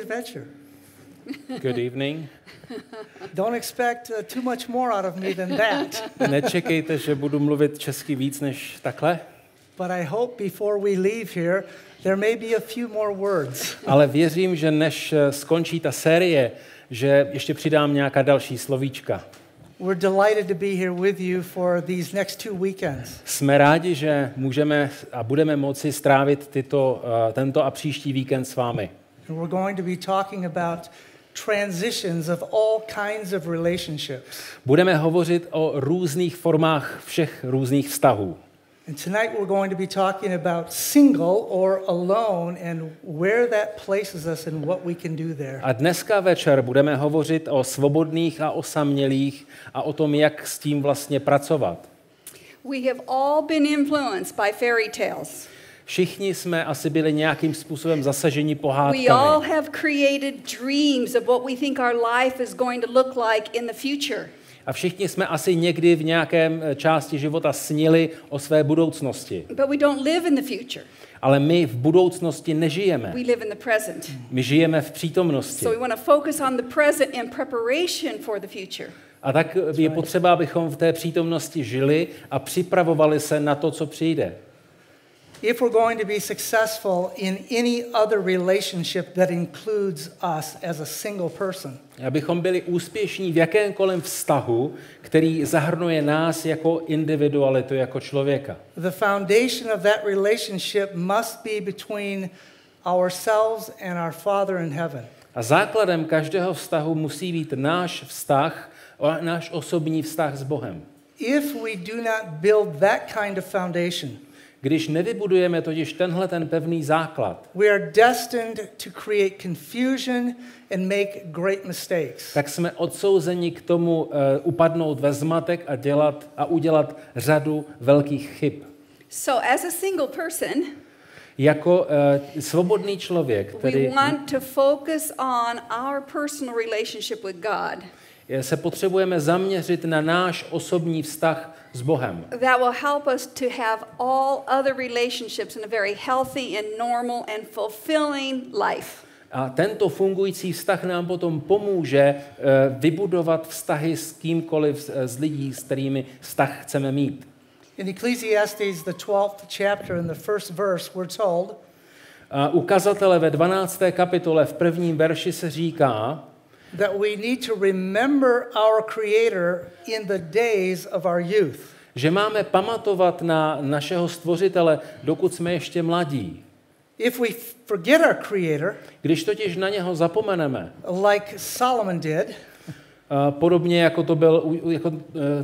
adventure. Good evening. Don't expect too much more out of me than that. Nečekejte, že budu mluvit česky víc než takhle. But I hope before we leave here, there may be a few more words. Ale věřím, že než skončí ta série, že ještě přidám nějaká další slovíčka. We're delighted to be here with you for these next 2 weekends. Jsme rádi, že můžeme a budeme moci strávit tento a příští víkend s vámi. And we're going to be talking about transitions of all kinds of relationships. Budeme hovořit o různých formách všech různých vztahů. And tonight we're going to be talking about single or alone and where that places us and what we can do there. A dneska večer budeme hovořit o svobodných a osamělých a o tom, jak s tím vlastně pracovat. We have all been influenced by fairy tales. Všichni jsme asi byli nějakým způsobem zasaženi pohádkami. We all have created dreams of what we think our life is going to look like in the future. A všichni jsme asi někdy v nějakém části života snili o své budoucnosti. But we don't live in the future. Ale my v budoucnosti nežijeme. We live in the present. My žijeme v přítomnosti. So we want to focus on the present in preparation for the future. A tak je potřeba, abychom v té přítomnosti žili a připravovali se na to, co přijde. If we're going to be successful in any other relationship that includes us as a single person. Abychom byli úspěšní v jakémkoliv vztahu, který zahrnuje nás jako individualitu, jako člověka. The foundation of that relationship must be between ourselves and our Father in heaven. A základem každého vztahu musí být náš vztah, náš osobní vztah s Bohem. If we do not build that kind of foundation, když nevybudujeme totiž ten pevný základ, we are destined to create confusion and make great mistakes. tak jsme odsouzeni k tomu upadnout ve zmatek a udělat řadu velkých chyb. So as a single person, jako svobodný člověk, we want to focus on our personal relationship with God. Se potřebujeme zaměřit na náš osobní vztah s Bohem. That will help us to have all other relationships in a very healthy and normal and fulfilling life. A tento fungující vztah nám potom pomůže vybudovat vztahy s kýmkoliv z lidí, s kterými vztah chceme mít. In Ecclesiastes, the 12th chapter, in the first verse, we're told, ukazatele ve 12. kapitole v prvním verši se říká, that we need to remember our Creator in the days of our youth. Že máme pamatovat na našeho Stvořitele, dokud jsme ještě mladí. If we forget our Creator, když totiž na něho zapomeneme, like Solomon did, podobně jako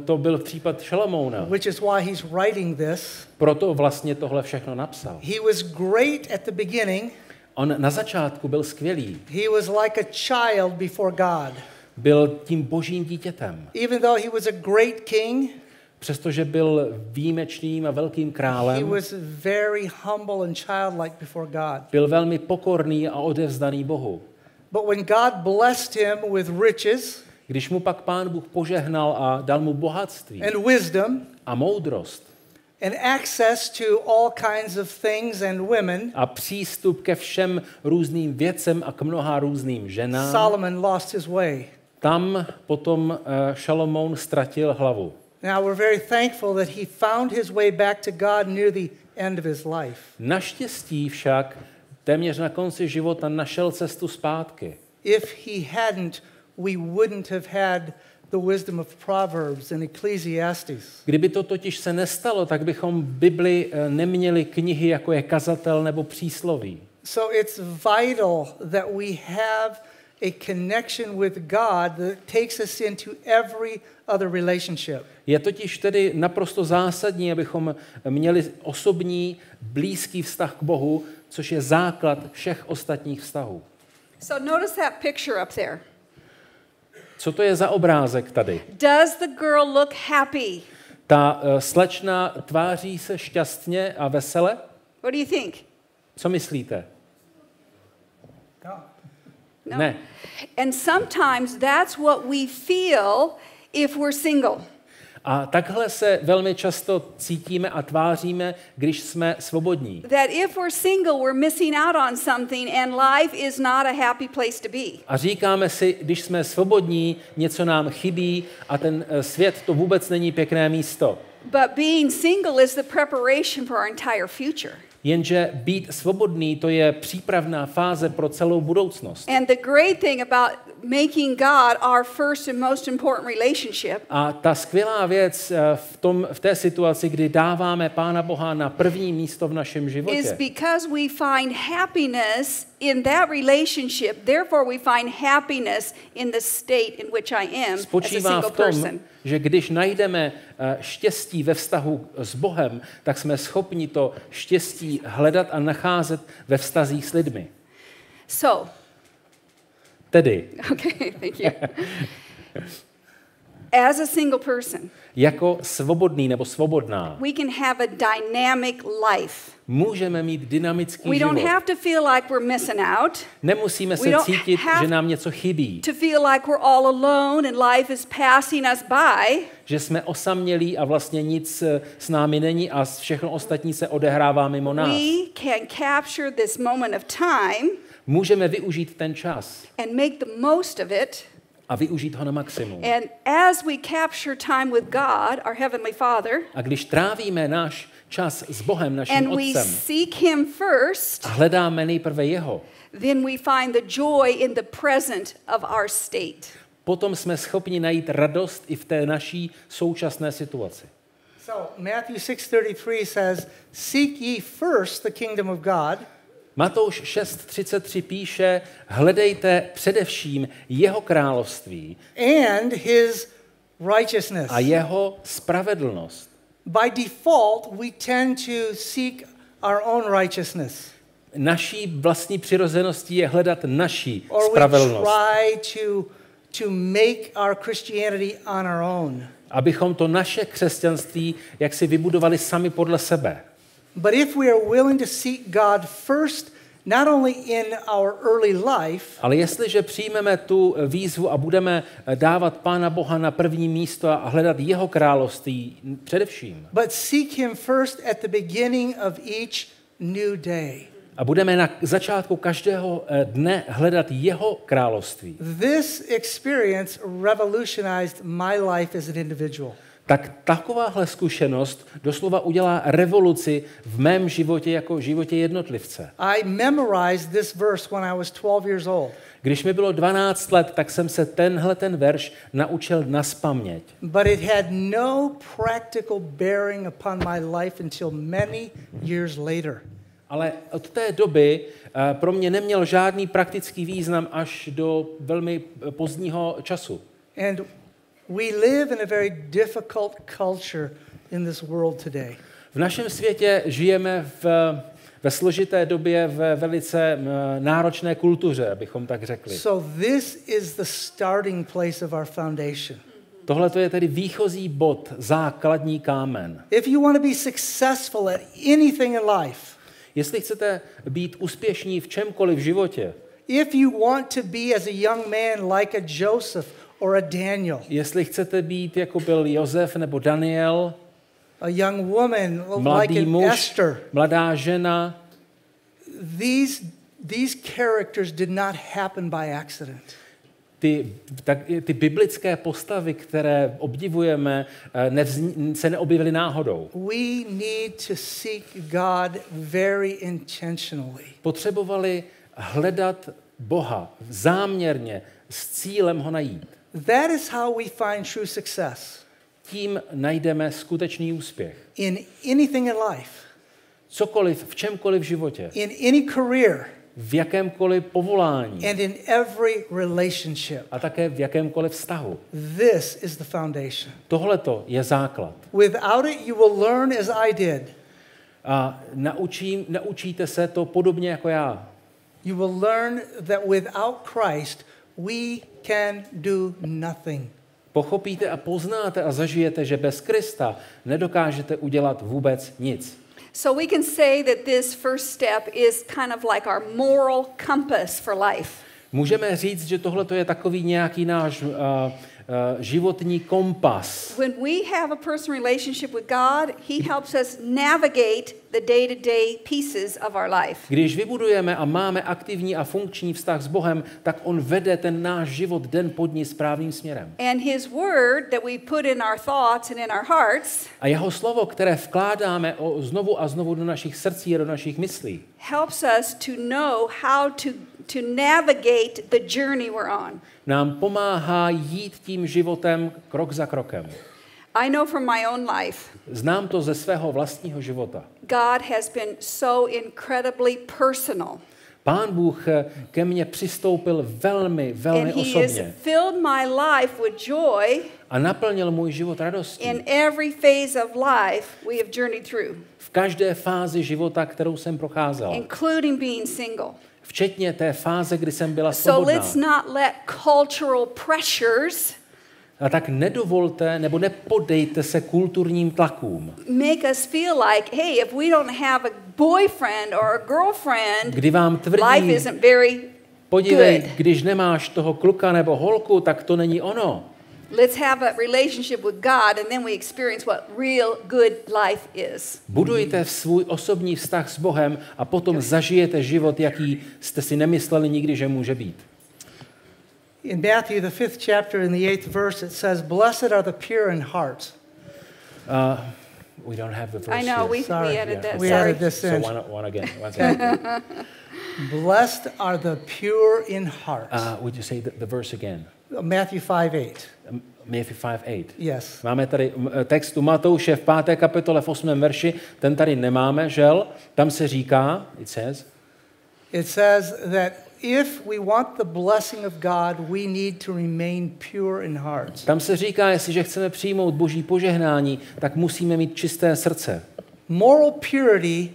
to byl případ Šalamouna, which is why he's writing this. Proto vlastně tohle všechno napsal. He was great at the beginning. On na začátku byl skvělý. He was like a child before God. Byl tím božím dítětem. Even though he was a great king, přestože byl výjimečným a velkým králem, he was very humble and childlike before God. Byl velmi pokorný a odevzdaný Bohu. But when God blessed him with riches, když mu pak Pán Bůh požehnal a dal mu bohatství and wisdom, a moudrost, and access to all kinds of things and women, a přístup ke všem různým věcem a k mnoha různým ženám, Solomon lost his way. Tam potom Šalamoun ztratil hlavu. Now we're very thankful that he found his way back to God near the end of his life. Naštěstí však téměř na konci života našel cestu zpátky. If he hadn't, we wouldn't have had the wisdom of Proverbs and Ecclesiastes. Kdyby to totiž se nestalo, tak bychom v Bibli neměli knihy, jako je Kazatel nebo Přísloví. So it's vital that we have a connection with God that takes us into every other relationship. Je totiž tedy naprosto zásadní, abychom měli osobní, blízký vztah k Bohu, což je základ všech ostatních vztahů. So notice that picture up there. Co to je za obrázek tady? Does the girl look happy? Ta slečna tváří se šťastně a vesele? What do you think? Co myslíte? No. Ne. And sometimes that's what we feel if we're single. A takhle se velmi často cítíme a tváříme, když jsme svobodní. That if we're single, we're missing out on something and life is not a happy place to be. A říkáme si, když jsme svobodní, něco nám chybí a ten svět to vůbec není pěkné místo. But being single is the preparation for our entire future. Jenže být svobodný, to je přípravná fáze pro celou budoucnost. And the great thing about making God our first and most important relationship A ta skvělá věc v té situaci, kdy dáváme Pána Boha na první místo v našem is životě, because we find happiness in that relationship. Therefore we find happiness in the state in which I am as a spočívá single v tom, person. že když najdeme štěstí ve vztahu s Bohem, tak jsme schopni to štěstí hledat a nacházet ve vztazích s lidmi. So, Tedy, okay, thank you. As a single person, jako svobodný nebo svobodná, we can have a dynamic life. můžeme mít dynamický We don't život. have to feel like we're missing out. Nemusíme We se don't cítit, have že nám něco chybí, To feel like we're all alone and life is passing us by. že jsme osamělí a vlastně nic s námi není a všechno ostatní se odehrává mimo nás. We can capture this moment of time Můžeme využít ten čas and make the most of it. a využít ho na maximum. And as we capture time with God, our Heavenly Father, A když trávíme náš čas s Bohem, naším and we Otcem, seek Him first, a hledáme nejprve jeho, then we find the joy in the present of our state. potom jsme schopni najít radost i v té naší současné situaci. So Matthew 6:33 says, "Seek ye first the kingdom of God." Matouš 6:33 píše, hledejte především jeho království And his righteousness. a jeho spravedlnost. By default, we tend to seek our own righteousness. Naší vlastní přirozeností je hledat naší Or we spravedlnost, try to make our Christianity on our own. abychom to naše křesťanství jaksi vybudovali sami podle sebe. But if we are willing to seek God first, not only in our early life, Ale jestliže přijmeme tu výzvu a budeme dávat Pána Boha na první místo a hledat jeho království především, but seek him first at the beginning of each new day. a budeme na začátku každého dne hledat jeho království, This experience revolutionized my life as an individual. tak takováhle zkušenost doslova udělá revoluci v mém životě jako životě jednotlivce. I memorized this verse when I was 12 years old. Když mi bylo 12 let, tak jsem se ten verš naučil nazpaměť. But it had no practical bearing upon my life until many years later. Ale od té doby pro mě neměl žádný praktický význam až do velmi pozdního času. And we live in a very difficult culture in this world today. V našem světě žijeme ve složité době, ve velice náročné kultuře, abychom tak řekli. So this is the starting place of our foundation. Tohle to je tedy výchozí bod, základní kámen. If you want to be successful at anything in life, Jestli chcete být úspěšní v čemkoliv v životě, if you want to be as a young man like a Joseph or a Daniel, jestli chcete být jako byl Josef nebo Daniel, a young woman like mladý an muž, Esther, mladá žena, these characters did not happen by accident. ty biblické postavy, které obdivujeme, se neobjevily náhodou. We need to seek God very intentionally. Potřebovali hledat Boha záměrně s cílem ho najít. That is how we find true success. Tím najdeme skutečný úspěch. In anything in life, Cokoliv, v čemkoliv v životě, in any career, v jakémkoliv povolání and in every relationship. a také v jakémkoliv vztahu. This is the foundation. Tohleto je základ. Without it, you will learn as I did. A naučíte se to podobně jako já. You will learn that without Christ, we can do nothing. Pochopíte a poznáte a zažijete, že bez Krista nedokážete udělat vůbec nic. So we can say that this first step is kind of like our moral compass for life. Můžeme říct, že tohle je takový nějaký náš životní kompas. When we have a personal relationship with God, He helps us navigate the day-to-day pieces of our life. Když vybudujeme a máme aktivní a funkční vztah s Bohem, tak on vede ten náš život den po dni správným směrem. And His word that we put in our thoughts and in our hearts A jeho slovo, které vkládáme znovu a znovu do našich srdcí a do našich myslí, helps us to know how to navigate the journey we're on. nám pomáhá jít tím životem krok za krokem. I know from my own life, Znám to ze svého vlastního života. God has been so incredibly personal. Pán Bůh ke mně přistoupil velmi, velmi And He has osobně filled my life with joy a naplnil můj život radostí. in every phase of life we have journeyed through, V každé fázi života, kterou jsem procházel. including being single. Včetně té fáze, kdy jsem byla So svobodná. let's not let cultural pressures A tak nedovolte nebo nepodejte se kulturním tlakům, make us feel like, hey, if we don't have a boyfriend or a girlfriend, kdy vám life tvrdí, isn't very podívej, good. když nemáš toho kluka nebo holku, tak to není ono. Let's have a relationship with God and then we experience what real good life is. Budujte svůj osobní vztah s Bohem a potom zažijete život, jaký jste si nemysleli nikdy, že může být. In Matthew, the 5th chapter, in the 8th verse, it says, "Blessed are the pure in heart." We don't have the verse I know, here. we Sorry, added that. we Sorry. added this So in. one again. One second. Blessed are the pure in heart. Would you say the verse again? Matthew 5:8. Matthew 5:8. Yes. Máme tady text u Matouše v 5. kapitole v 8. verši, ten tady nemáme, žel. Tam se říká, It says that if we want the blessing of God, we need to remain pure in heart. tam se říká, jestliže chceme přijmout Boží požehnání, tak musíme mít čisté srdce. Moral purity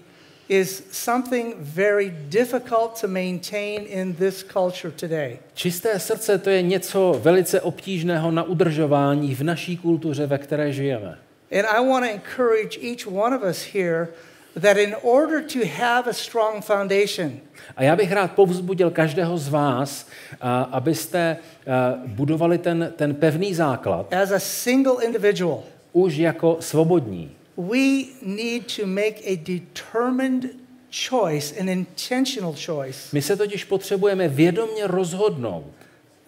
is something very difficult to maintain in this culture today. Čisté srdce to je něco velice obtížného na udržování v naší kultuře, ve které žijeme. And I want to encourage each one of us here that in order to have a strong foundation, A já bych rád povzbudil každého z vás, abyste budovali ten pevný základ as a single individual, už jako svobodní. we need to make a determined choice, an intentional choice, My se totiž potřebujeme vědomě rozhodnout,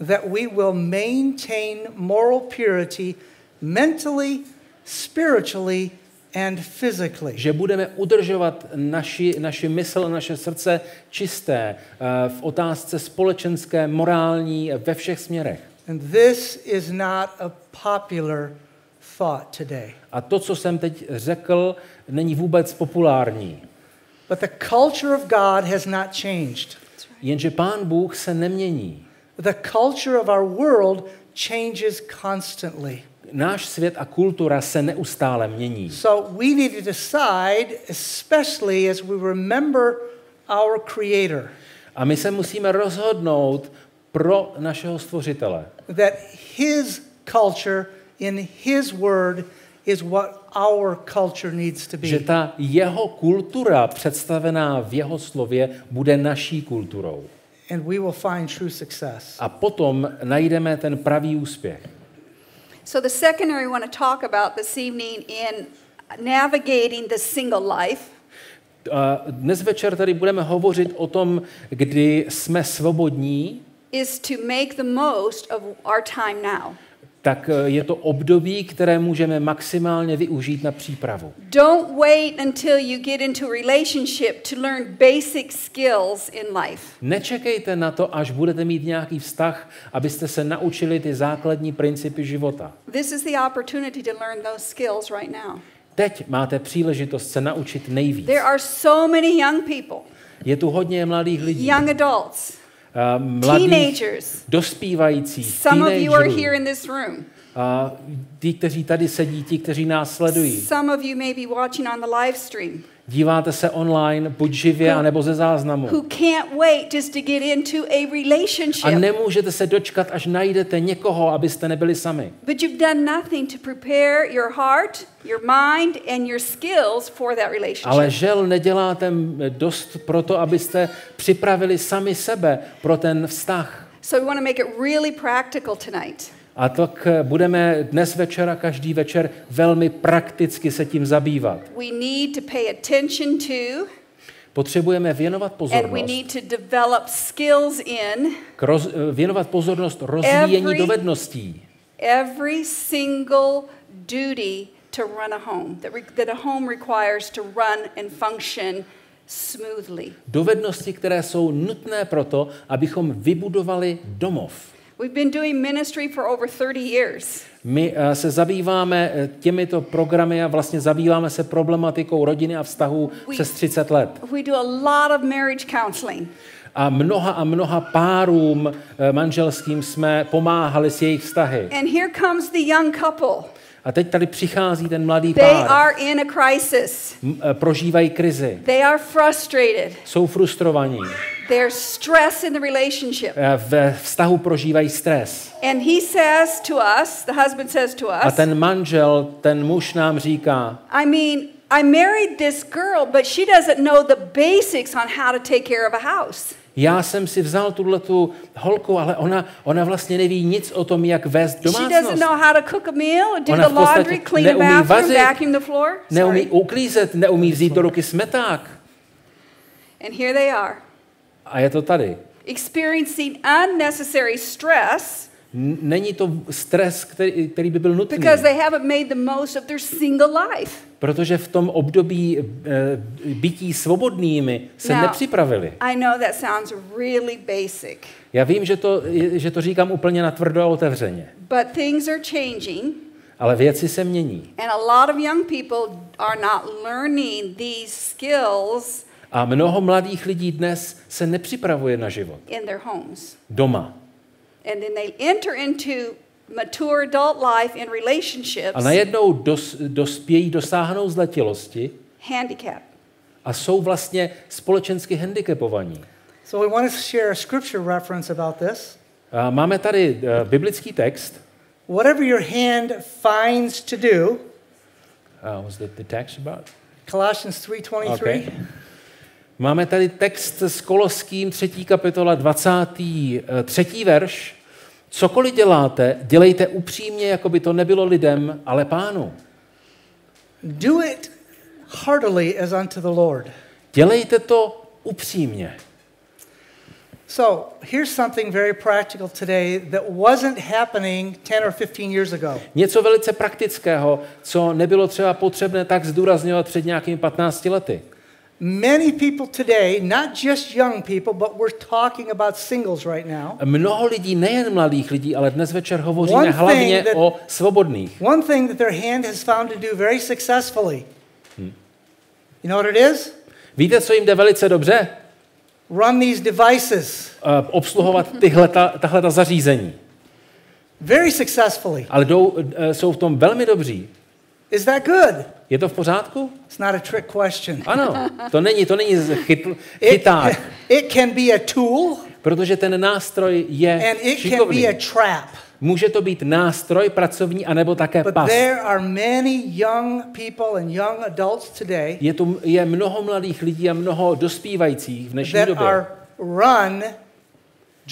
that we will maintain moral purity mentally, spiritually, and physically. že budeme udržovat naši mysl, naše srdce čisté v otázce společenské, morální, ve všech směrech. And this is not a popular thought today. A to, co jsem teď řekl, není vůbec populární. But the culture of God has not changed. Jenže Pán Bůh se nemění. The culture of our world changes constantly. Náš svět a kultura se neustále mění. So we need to decide, especially as we remember our Creator, A my se musíme rozhodnout pro našeho Stvořitele. that His culture in His Word is what our culture needs to Že be. ta jeho kultura představená v jeho slově bude naší kulturou. And we will find true success. A potom najdeme ten pravý úspěch. So the second area we want to talk about this evening in navigating the single life Dnes večer tady budeme hovořit o tom, kdy jsme svobodní, is to make the most of our time now. tak je to období, které můžeme maximálně využít na přípravu. Don't wait until you get into a relationship to learn basic skills in life. Nečekejte na to, až budete mít nějaký vztah, abyste se naučili ty základní principy života. This is the opportunity to learn those skills right now. Teď máte příležitost se naučit nejvíc. There are so many young people, Je tu hodně mladých lidí, young adults, mladých, teenagers. dospívajících, Some of you are teenagerů, here in this room. ti, kteří tady sedí, ti, kteří nás sledují. Some of you may be watching on the live stream Díváte se online, buď živě, anebo ze záznamu. who can't wait just to get into a A relationship. nemůžete se dočkat, až najdete někoho, abyste nebyli sami. But you've done nothing to prepare your heart, your mind, and your skills for that relationship. Ale žel neděláte dost pro to, abyste připravili sami sebe pro ten vztah. So we want to make it really practical tonight. A tak budeme dnes večera, každý večer, velmi prakticky se tím zabývat. We need to pay attention to, Potřebujeme věnovat and we pozornost, need to develop skills in věnovat pozornost rozvíjení Every- dovedností. every single duty to run a home, that a home requires to run and function smoothly. Dovednosti, které jsou nutné proto, abychom vybudovali domov. We've been doing ministry for over 30 years. My se zabýváme těmito programy a vlastně zabýváme se problematikou rodiny a vztahů přes 30 let. We do a lot of marriage counseling. A mnoha párům manželským jsme pomáhali s jejich vztahy. And here comes the young couple. A teď tady přichází ten mladý They pár. are in a crisis. Prožívají krizi. They are frustrated. Jsou frustrovaní. There's stress in the relationship. Ve vztahu prožívají stres. And he says to us, the husband says to A us, ten manžel, ten muž nám říká, I mean, I married this girl, but she doesn't know the basics on how to take care of a house. já jsem si vzal tuhletu holku, ale ona vlastně neví nic o tom, jak vést She doesn't domácnost. know how to cook a meal, do Ona the v podstatě laundry, clean the neumí bathroom, vařit, vacuum the floor. Neumí Sorry. uklízet, neumí vzít do ruky smeták. And here they are, A je to tady. experiencing unnecessary stress Není to stres, který by byl nutný. because they haven't made the most of their single life. Protože v tom období bytí svobodnými se Now, nepřipravili. I know that sounds really basic, Já vím, že to říkám úplně natvrdo a otevřeně. but things are changing, Ale věci se mění. and a lot of young people are not learning these skills A mnoho mladých lidí dnes se nepřipravuje na život. in their homes. Doma. And then they enter into mature adult life in relationships, A najednou dosáhnou zletilosti handicap. a jsou vlastně společensky handicapovaní. So we want to share a scripture reference about this. A máme tady biblický text. Whatever your hand finds to do, Was that the text about? Colossians 3:23. Okay. Máme tady text s Koloským 3. kapitola 23. verš. Cokoliv děláte, dělejte upřímně, jako by to nebylo lidem, ale Pánu. Do it heartily as unto the Lord. Dělejte to upřímně. So here's something very practical today that wasn't happening 10 or 15 years ago. Něco velice praktického, co nebylo třeba potřebné tak zdůrazňovat před nějakými 15 lety. Many people today, not just young people, but we're talking about singles right now. Mnoho lidí, nejen mladých lidí, ale dnes večer hovoříme hlavně o svobodných. One thing that their hand has found to do very successfully. You know what it is? Víte, co jim jde velice dobře? Run these devices Obsluhovat tahleta zařízení. very successfully. Ale jsou v tom velmi dobří. Is that good? Je to v pořádku? It's not a trick question. Ano, to není chyták, It can be a tool protože ten nástroj je and it can šikovný. be a trap. Může to být nástroj pracovní, anebo také But past. there are many young people and young adults today Je mnoho mladých lidí a mnoho dospívajících v dnešní that době, are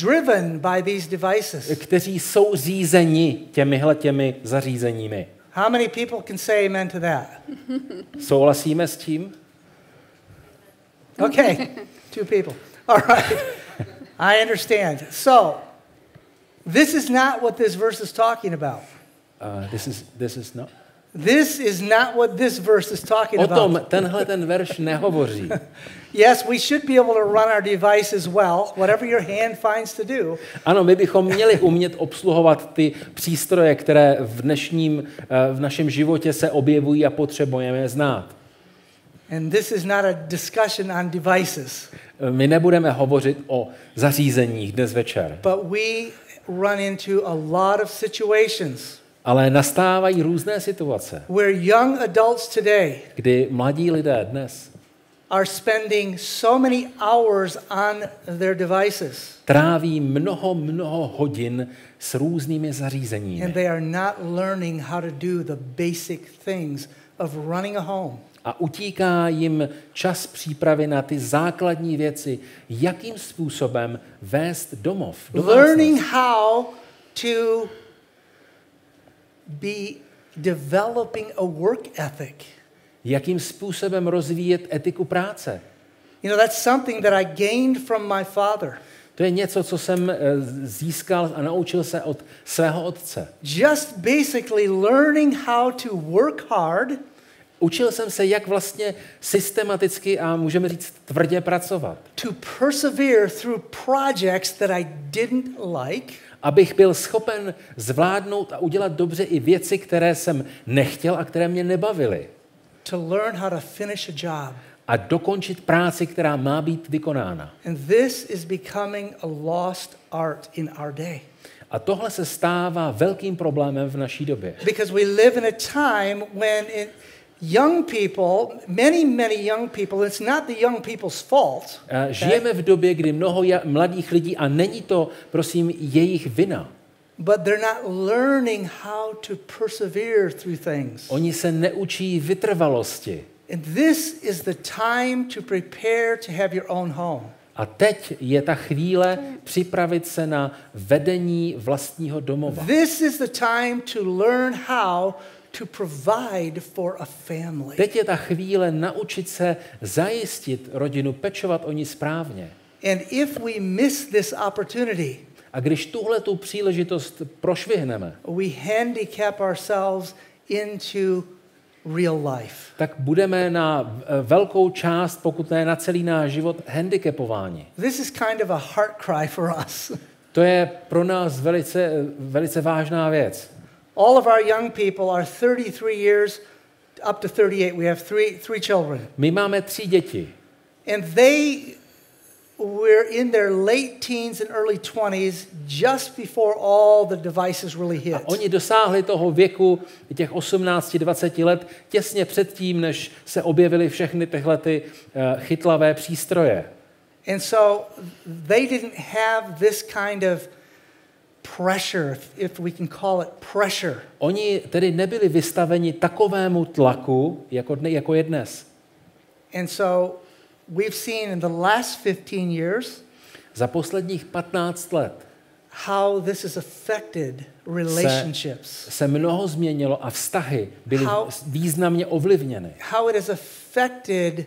driven by these devices. kteří jsou řízeni těmi zařízeními. How many people can say amen to that? Souhlasíme s tím? Okay, 2 people. All right. I understand. So, this is not what this verse is talking about. This is not. This is not what this verse is talking O tom about. ten verš nehovoří. Yes, we should be able to run our devices well, whatever your hand finds to do. Ano, my bychom měli umět obsluhovat ty přístroje, které v našem životě se objevují a potřebujeme znát. And this is not a discussion on devices. My nebudeme hovořit o zařízeních dnes večer, But we run into a lot of situations ale nastávají různé situace, where young adults today kdy mladí lidé dnes are spending so many hours on their devices tráví mnoho hodin s různými and zařízeními they are not learning how to do the basic things of running a home. a utíká jim čas přípravy na ty základní věci, jakým způsobem vést domov. Learning how to be developing a work ethic. Jakým způsobem rozvíjet etiku práce? You know, that's something that I gained from my father. To je něco, co jsem získal a naučil se od svého otce. Just basically learning how to work hard. Učil jsem se, jak vlastně systematicky a můžeme říct tvrdě pracovat. To persevere through projects that I didn't like. Abych byl schopen zvládnout a udělat dobře i věci, které jsem nechtěl a které mě nebavily. To learn how to finish a job. A dokončit práci, která má být vykonána. And this is becoming a lost art in our day. A tohle se stává velkým problémem v naší době. Because we live in a time when young people, many young people, it's not the young people's fault. Žijeme v době, kdy mnoho mladých lidí, a není to, prosím, jejich vina. But they're not learning how to persevere through things. Oni se neučí vytrvalosti. And this is the time to prepare to have your own home. A teď je ta chvíle připravit se na vedení vlastního domova. This is the time to learn how to provide for a family. Teď je ta chvíle naučit se zajistit rodinu, pečovat o ní správně. And if we miss this opportunity, a když tuhle tu příležitost prošvihneme, we handicap ourselves into real life. Tak budeme na velkou část, pokud ne na celý náš život, handicapováni. This is kind of a heart cry for us. To je pro nás velice vážná věc. All of our young people are 33 years up to 38. We have three children. My máme 3 děti. And they were in their late teens and early 20s just before all the devices really hit. A oni dosáhli toho věku těch 18-20 let těsně předtím, než se objevily všechny tyhle chytlavé přístroje. And so they didn't have this kind of pressure, if we can call it pressure. Oni tedy nebyli vystaveni takovému tlaku, jako je dnes. And so we've seen in the last 15 years za posledních 15 let how this has affected relationships. Se mnoho změnilo a vztahy byly významně ovlivněny. How it has affected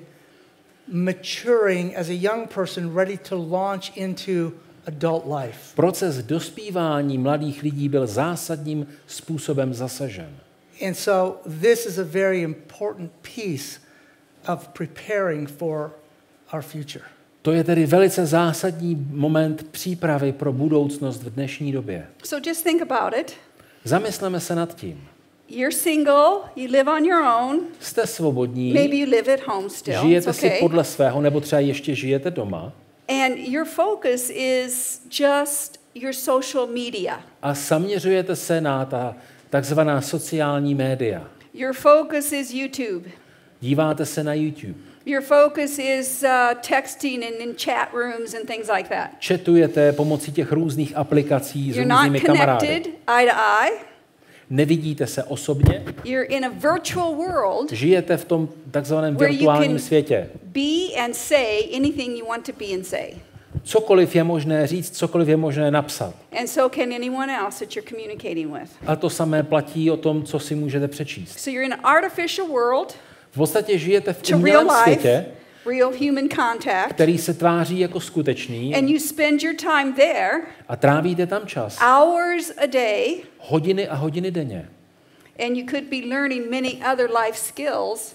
maturing as a young person ready to launch into adult life. Proces dospívání mladých lidí byl zásadním způsobem zasažen. And so this is a very important piece of preparing for our future. To je tedy velice zásadní moment přípravy pro budoucnost v dnešní době. So just think about it. Zamysleme se nad tím. You're single, you live on your own. Jste svobodní. Maybe you live at home still. Žijete si podle svého, nebo třeba ještě žijete doma. And your focus is just your social media. A zaměřujete se na ta takzvaná sociální média. Your focus is YouTube. Díváte se na YouTube. Your focus is texting and in chat rooms and things like that. Četujete pomocí těch různých aplikací s You're různými not kamarády. connected eye to eye. Nevidíte se osobně. You're in a virtual world. Žijete v tom takzvaném virtuálním světě. Be and say anything you want to be and say. Cokoliv je možné říct, cokoliv je možné napsat. And so can anyone else that you're communicating with. A to samé platí o tom, co si můžete přečíst. So you're in an artificial world. V podstatě žijete v umělém světě, real human contact, který se tváří jako skutečný, and you spend your time there, a trávíte tam čas. Hours a day, hodiny a hodiny denně. And you could be learning many other life skills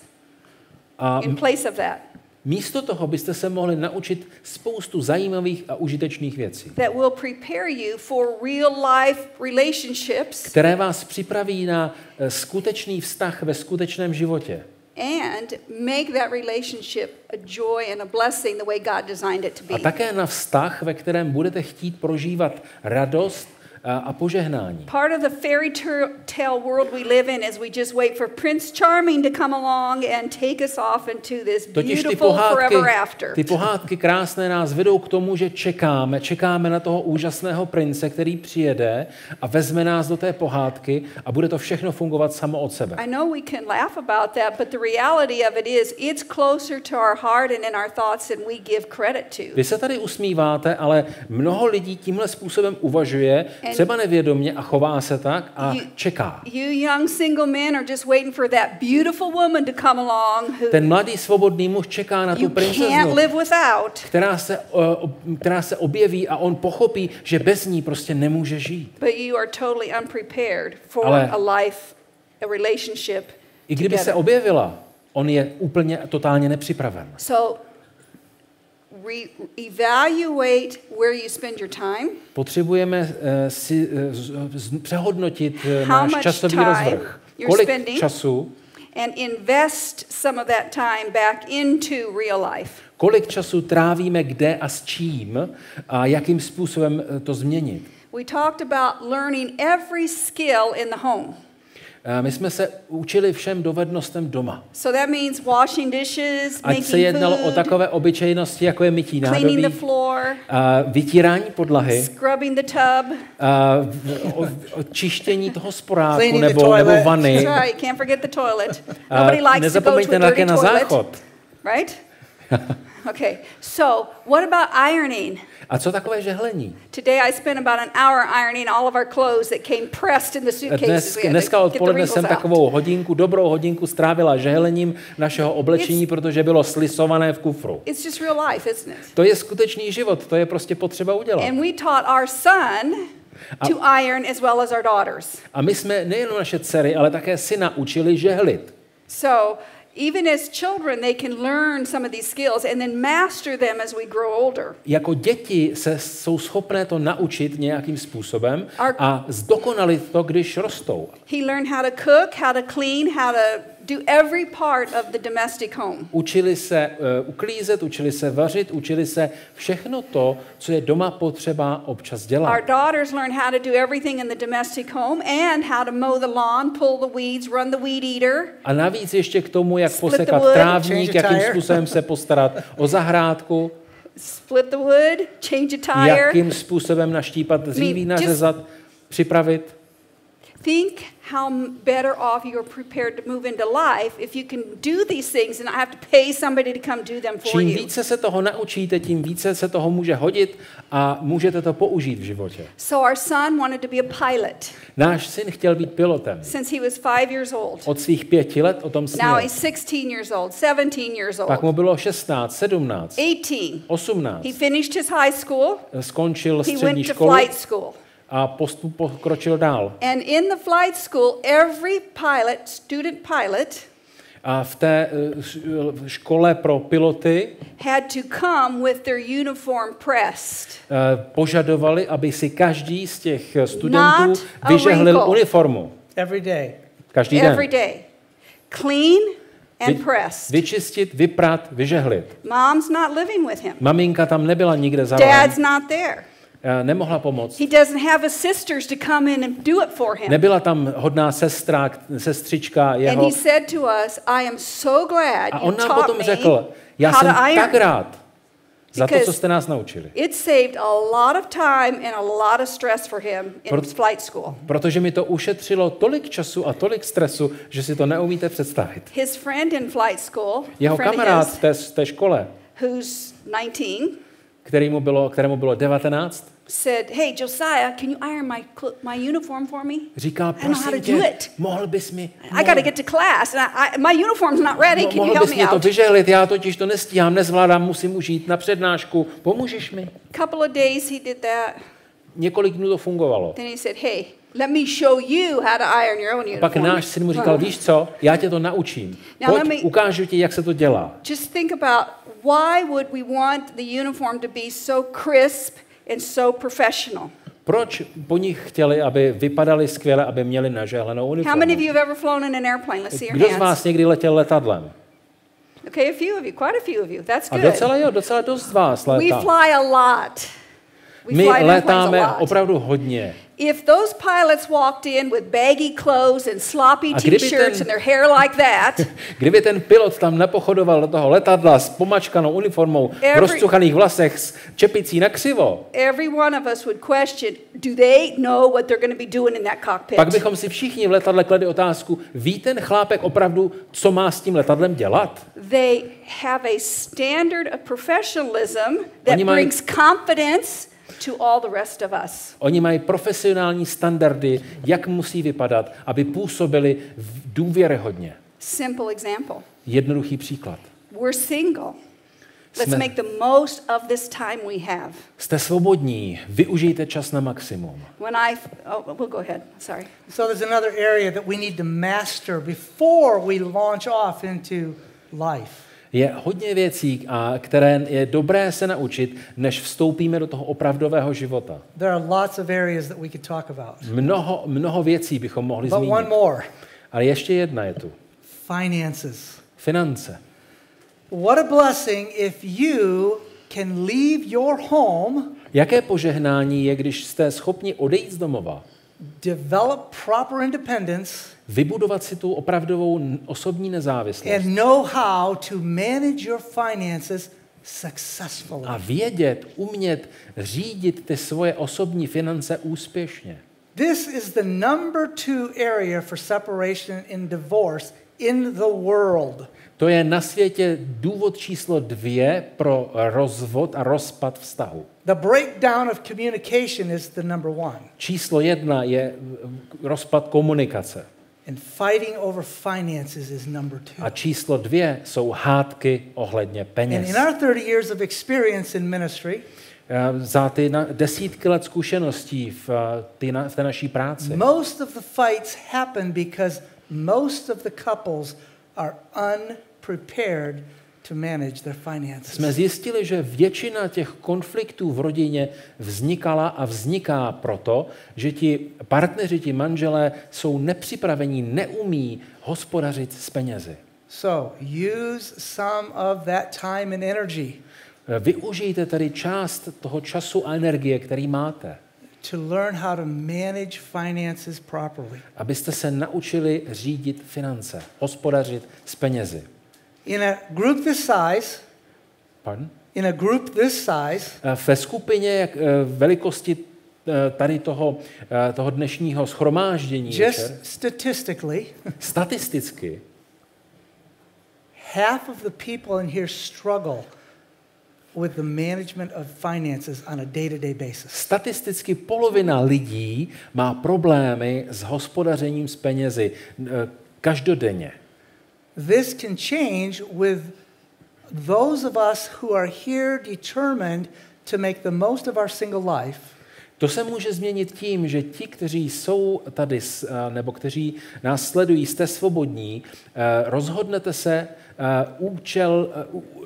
in place of that. Místo toho byste se mohli naučit spoustu zajímavých a užitečných věcí, that will prepare you for real life relationships, které vás připraví na skutečný vztah ve skutečném životě. And make that relationship a joy and a blessing the way God designed it to be. A také na vztah, ve kterém budete chtít prožívat radost a požehnání. Part of the fairy tale world we live in is we just wait for Prince Charming to come along and take us off into this beautiful forever after. Ty pohádky krásné nás vedou k tomu, že čekáme na toho úžasného prince, který přijede a vezme nás do té pohádky a bude to všechno fungovat samo od sebe. I know we can laugh about that, but the reality of it is it's closer to our heart and in our thoughts than we give credit to. Vy se tady usmíváte, ale mnoho lidí tímhle způsobem uvažuje, třeba nevědomě a chová se tak a čeká. You young single men are just waiting for that beautiful woman to come along who Ten mladý svobodný muž čeká na tu you can't princeznu, live without. která se objeví a on pochopí, že bez ní prostě nemůže žít. But you are totally unprepared for Ale a life, a relationship. I kdyby se objevila, on je úplně totálně nepřipraven. So evaluate where you spend your time. Potřebujeme si přehodnotit náš časový rozvrh. Kolik času and invest some of that time back into real life. Kolik času trávíme kde a s čím a jakým způsobem to změnit. We talked about learning every skill in the home. My jsme se učili všem dovednostem doma. So that means washing dishes, Ať se jednalo o takové obyčejnosti, jako je mytí nádobí, vytírání podlahy, scrubbing the tub, čištění toho sporáku nebo vany. That's right, can't forget the toilet. Nobody likes to go to a dirty také na toilet. záchod. Right? Okay. So, what about ironing? A co takové žehlení? Today I spent about an hour ironing all of our clothes that came pressed in the suitcases. Dneska odpoledne jsem takovou dobrou hodinku strávila žehlením našeho oblečení, protože bylo slisované v kufru. It's just real life, isn't it? To je skutečný život, to je prostě potřeba udělat. And we taught our son to iron as well as our daughters. A my jsme nejen naše dcery, ale také syna učili žehlit. So, even as children, they can learn some of these skills and then master them as we grow older. Jako děti jsou schopné to naučit nějakým způsobem a zdokonalit to, když rostou. He learned how to cook, how to clean, how to do every part of the domestic home. Učili se uklízet, učili se vařit, učili se všechno to, co je doma potřeba občas dělat. Our daughters learn how to do everything in the domestic home and how to mow the lawn, pull the weeds, run the weed eater. A navíc ještě k tomu, jak posekat trávník, jakým způsobem se postarat o zahrádku. Split the wood, change a tire. Jakým způsobem naštípat dříví, nařezat, připravit. Think how better off you are prepared to move into life if you can do these things and not have to pay somebody to come do them for Čím you. více se toho naučíte, tím více se toho může hodit a můžete to použít v životě. So our son wanted to be a pilot. Náš syn chtěl být pilotem. Since he was 5 years old. Od svých 5 let o tom snil. Now he's 16 years old, 17 years old. Pak mu bylo 16, 17, 18. He finished his high school. Skončil He střední went to školu flight school. a pokročil dál. And in the flight school, every pilot, student pilot, A v té škole pro piloty had to come with their uniform pressed. Požadovali, aby si každý z těch studentů vyžehlil uniformu. Every day. Každý den. Every day. Clean and pressed. Vyčistit, vyprat, vyžehlit. Mom's not living with him. Maminka tam nebyla nikde za Dad's not there. Nemohla pomoct. He doesn't have a sisters to come in and do it for him. Nebyla tam hodná sestřička jeho. And he said to us, I am so glad A you on nám taught potom me řekl, já how jsem to iron. tak rád za to, co jste nás naučili. It saved a lot of time and a lot of stress for him in flight school. Protože mi to ušetřilo tolik času a tolik stresu, že si to neumíte představit. His friend in flight school, Jeho kamarád v té škole, who's 19, kterému bylo 19, said, "Hey Josiah, can you iron my uniform for me?" Říkal, prosím tě, mohl bys mi... I got to get to class and my uniform's not ready. Can you Mohl help bys me mi to out? vyžehlit, já totiž to nestíhám, nezvládám, musím už jít na přednášku, pomůžeš mi? Couple of days he did that. Několik dnů to fungovalo. Then he said, "Hey, let me show you how to iron your own uniform." Pak náš syn mu říkal, víš co, já tě to naučím. Pojď, ukážu ti, jak se to dělá. Just think about why would we want the uniform to be so crisp and so professional? Proč po nich chtěli, aby vypadali skvěle, aby měli nažehlenou uniformu? How many of you have ever flown in an airplane? Let's see your Kdo z hands. vás někdy letěl letadlem? Okay, a few of you, quite a few of you. That's A good. docela dost z vás We létá. fly a lot. We My fly in airplanes létáme a lot. opravdu hodně. If those pilots walked in with baggy clothes and sloppy A kdyby t-shirts and their hair like that, Kdyby ten pilot tam napochodoval do toho letadla s pomačkanou uniformou, v rozcuchaných vlasech s čepicí na křivo, every one of us would question, do they know what they're going to be doing in that cockpit? pak bychom si všichni v letadle kladli otázku, ví ten chlápek opravdu, co má s tím letadlem dělat? They have a standard of professionalism that Oni mají- brings confidence, to all the rest of us. Oni mají profesionální standardy, jak musí vypadat, aby působili důvěryhodně. Simple example. Jednoduchý příklad. We're single. Let's make the most of this time we have. Jste svobodní, využijte čas na maximum. We'll go ahead. Sorry. So there's another area that we need to master before we launch off into life. Je hodně věcí, které je dobré se naučit, než vstoupíme do toho opravdového života. There are lots of areas that we could talk about. Mnoho věcí bychom mohli But zmínit. one more. Ale ještě jedna je tu. Finances. Finance. What a blessing if you can leave your home, Jaké požehnání je, když jste schopni odejít z domova, develop proper independence, vybudovat si tu opravdovou osobní nezávislost and know how to manage your finances successfully. a umět řídit ty svoje osobní finance úspěšně. This is the number 2 area for separation and divorce in the world. To je na světě důvod číslo 2 pro rozvod a rozpad vztahu. The breakdown of communication is the number 1. Číslo 1 je rozpad komunikace. And fighting over finances is number 2. A číslo 2 jsou hádky ohledně And peněz. in our 30 years of experience in ministry, Za ty desítky let zkušeností v té naší práci, most of the fights happen because most of the couples are unprepared to manage their finances. jsme zjistili, že většina těch konfliktů v rodině vznikala a vzniká proto, že ti partneři, ti manželé jsou nepřipravení, neumí hospodařit s penězi. So, use some of that time and energy Využijte tedy část toho času a energie, který máte, to learn how to manage finances properly. abyste se naučili řídit finance, hospodařit s penězi. In a group this size, Pardon? Ve skupině velikosti tady toho dnešního shromáždění just statistically, statisticky half of the people in here struggle with the management of finances on a day-to-day basis. Statisticky polovina lidí má problémy s hospodařením s penězi každodenně. This can change with those of us who are here determined to make the most of our single life. To se může změnit tím, že ti, kteří jsou tady, nebo kteří nás sledují, jste svobodní, rozhodnete se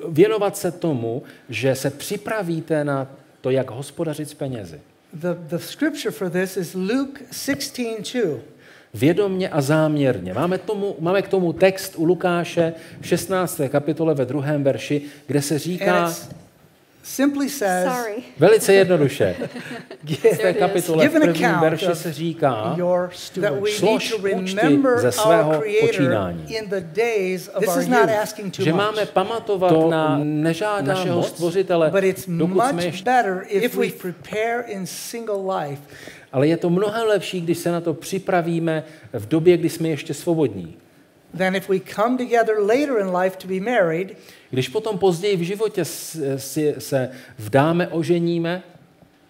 věnovat se tomu, že se připravíte na to, jak hospodařit s penězi. The scripture for this is Luke 16:2. Vědomně a záměrně. Máme k tomu text u Lukáše v 16. kapitole ve 2. verši, kde se říká simply says, velice jednoduše. V té kapitole v 1. verši se říká, slož účty ze svého počínání. Že máme pamatovat na nežád našeho stvořitele, dokud jsme ještě... Ale je to mnohem lepší, když se na to připravíme v době, kdy jsme ještě svobodní. Then if we come together later in life to be married, když potom později v životě se vdáme, oženíme,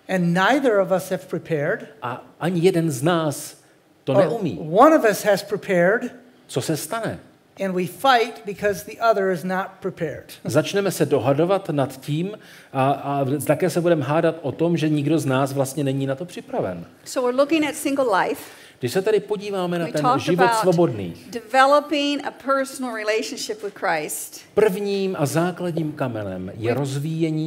and neither of us have prepared, a ani jeden z nás to neumí. One of us has prepared, co se stane? And we fight because the other is not prepared. Začneme se dohadovat nad tím a také se budeme hádat o tom, že nikdo z nás vlastně není na to připraven. So we're looking at single life. Když se tady podíváme na ten život svobodný, developing a personal relationship with Christ. Prvním a základním kamenem je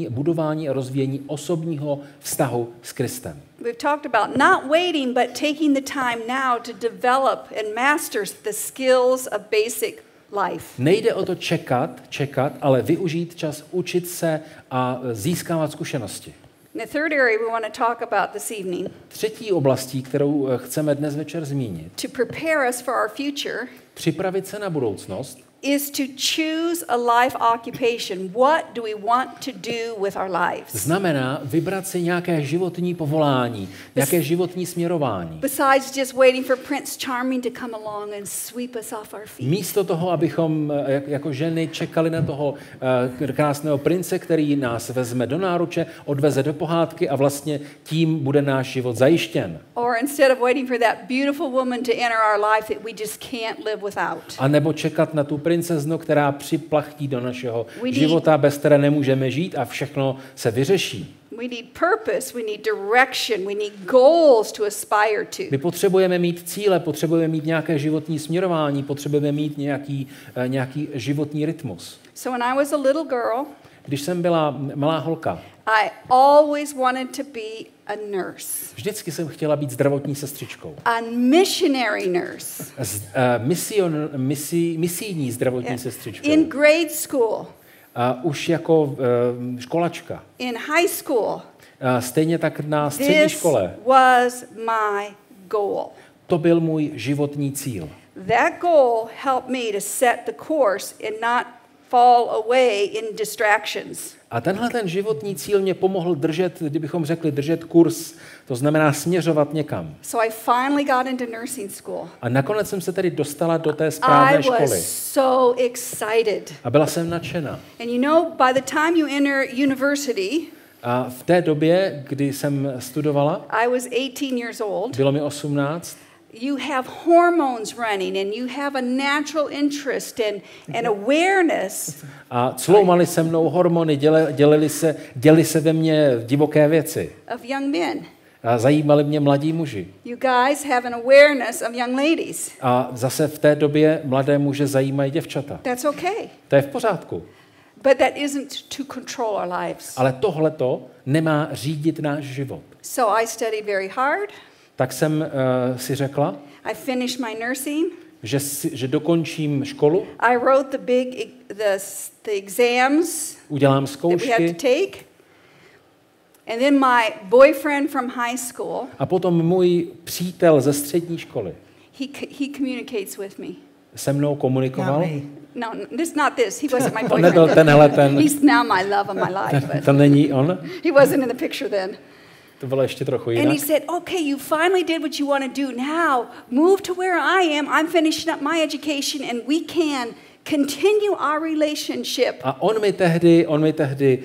budování a rozvíjení osobního vztahu s Kristem. We've talked about not waiting, but taking the time now to develop and master the skills of basic life. Nejde o to čekat, ale využít čas, učit se a získávat zkušenosti. The third area we want to talk about this evening. Třetí oblastí, kterou chceme dnes večer zmínit. To prepare us for our future. Připravit se na budoucnost. is to choose a life occupation. What do we want to do with our lives? Znamená vybrat si nějaké životní povolání, nějaké životní směrování. Besides just waiting for Prince Charming to come along and sweep us off our feet. Místo toho, abychom jako ženy čekali na toho krásného prince, který nás vezme do náruče, odveze do pohádky a vlastně tím bude náš život zajištěn. Or instead of waiting for that beautiful woman to enter our life that we just can't live without. A nebo čekat na tu princeznu, která připlachtí do našeho života, bez které nemůžeme žít a všechno se vyřeší. We need purpose, we need direction, we need goals to aspire to. My potřebujeme mít cíle, potřebujeme mít nějaké životní směrování, potřebujeme mít nějaký životní rytmus. So when I was a little girl, když jsem byla malá holka, I always wanted to be a nurse. Vždycky jsem chtěla být zdravotní sestřičkou. A missionary nurse. Misijní zdravotní sestřičkou. In grade school. Už jako školačka. In high school. Stejně tak na střední škole. This was my goal. To byl můj životní cíl. That goal helped me to set the course and not fall away in distractions. A tenhle ten životní cíl mě pomohl držet, kdybychom řekli, držet kurz, to znamená směřovat někam. So I finally got into nursing school. A nakonec jsem se tedy dostala do té správné školy. I was so excited. A byla jsem nadšená. And you know, by the time you enter university, a v té době, kdy jsem studovala, I was 18 years old. Bylo mi 18. You have hormones running and you have a natural interest and awareness. A cloumali se mnou hormony, děli se ve mně divoké věci. Of young men. A zajímali mě mladí muži. You guys have an awareness of young ladies. A zase v té době mladé muže zajímají děvčata. That's okay. To je v pořádku. But that isn't to control our lives. Ale tohleto nemá řídit náš život. So I studied very hard. Tak jsem si řekla, I finished my nursing. Že dokončím školu. I wrote the exams. Udělám zkoušky. That we had to take. And then my boyfriend from high school. A potom můj přítel ze střední školy. He communicates with me. Se mnou komunikoval. No, not this. He wasn't my boyfriend. Nebyl tenhle ten. He's now my love of my life. To není on. He wasn't in the picture then. To bylo ještě trochu jinak. And he said, okay, you finally did what you want to do. Now move to where I am. I'm finishing up my education and we can continue our relationship. A on mi tehdy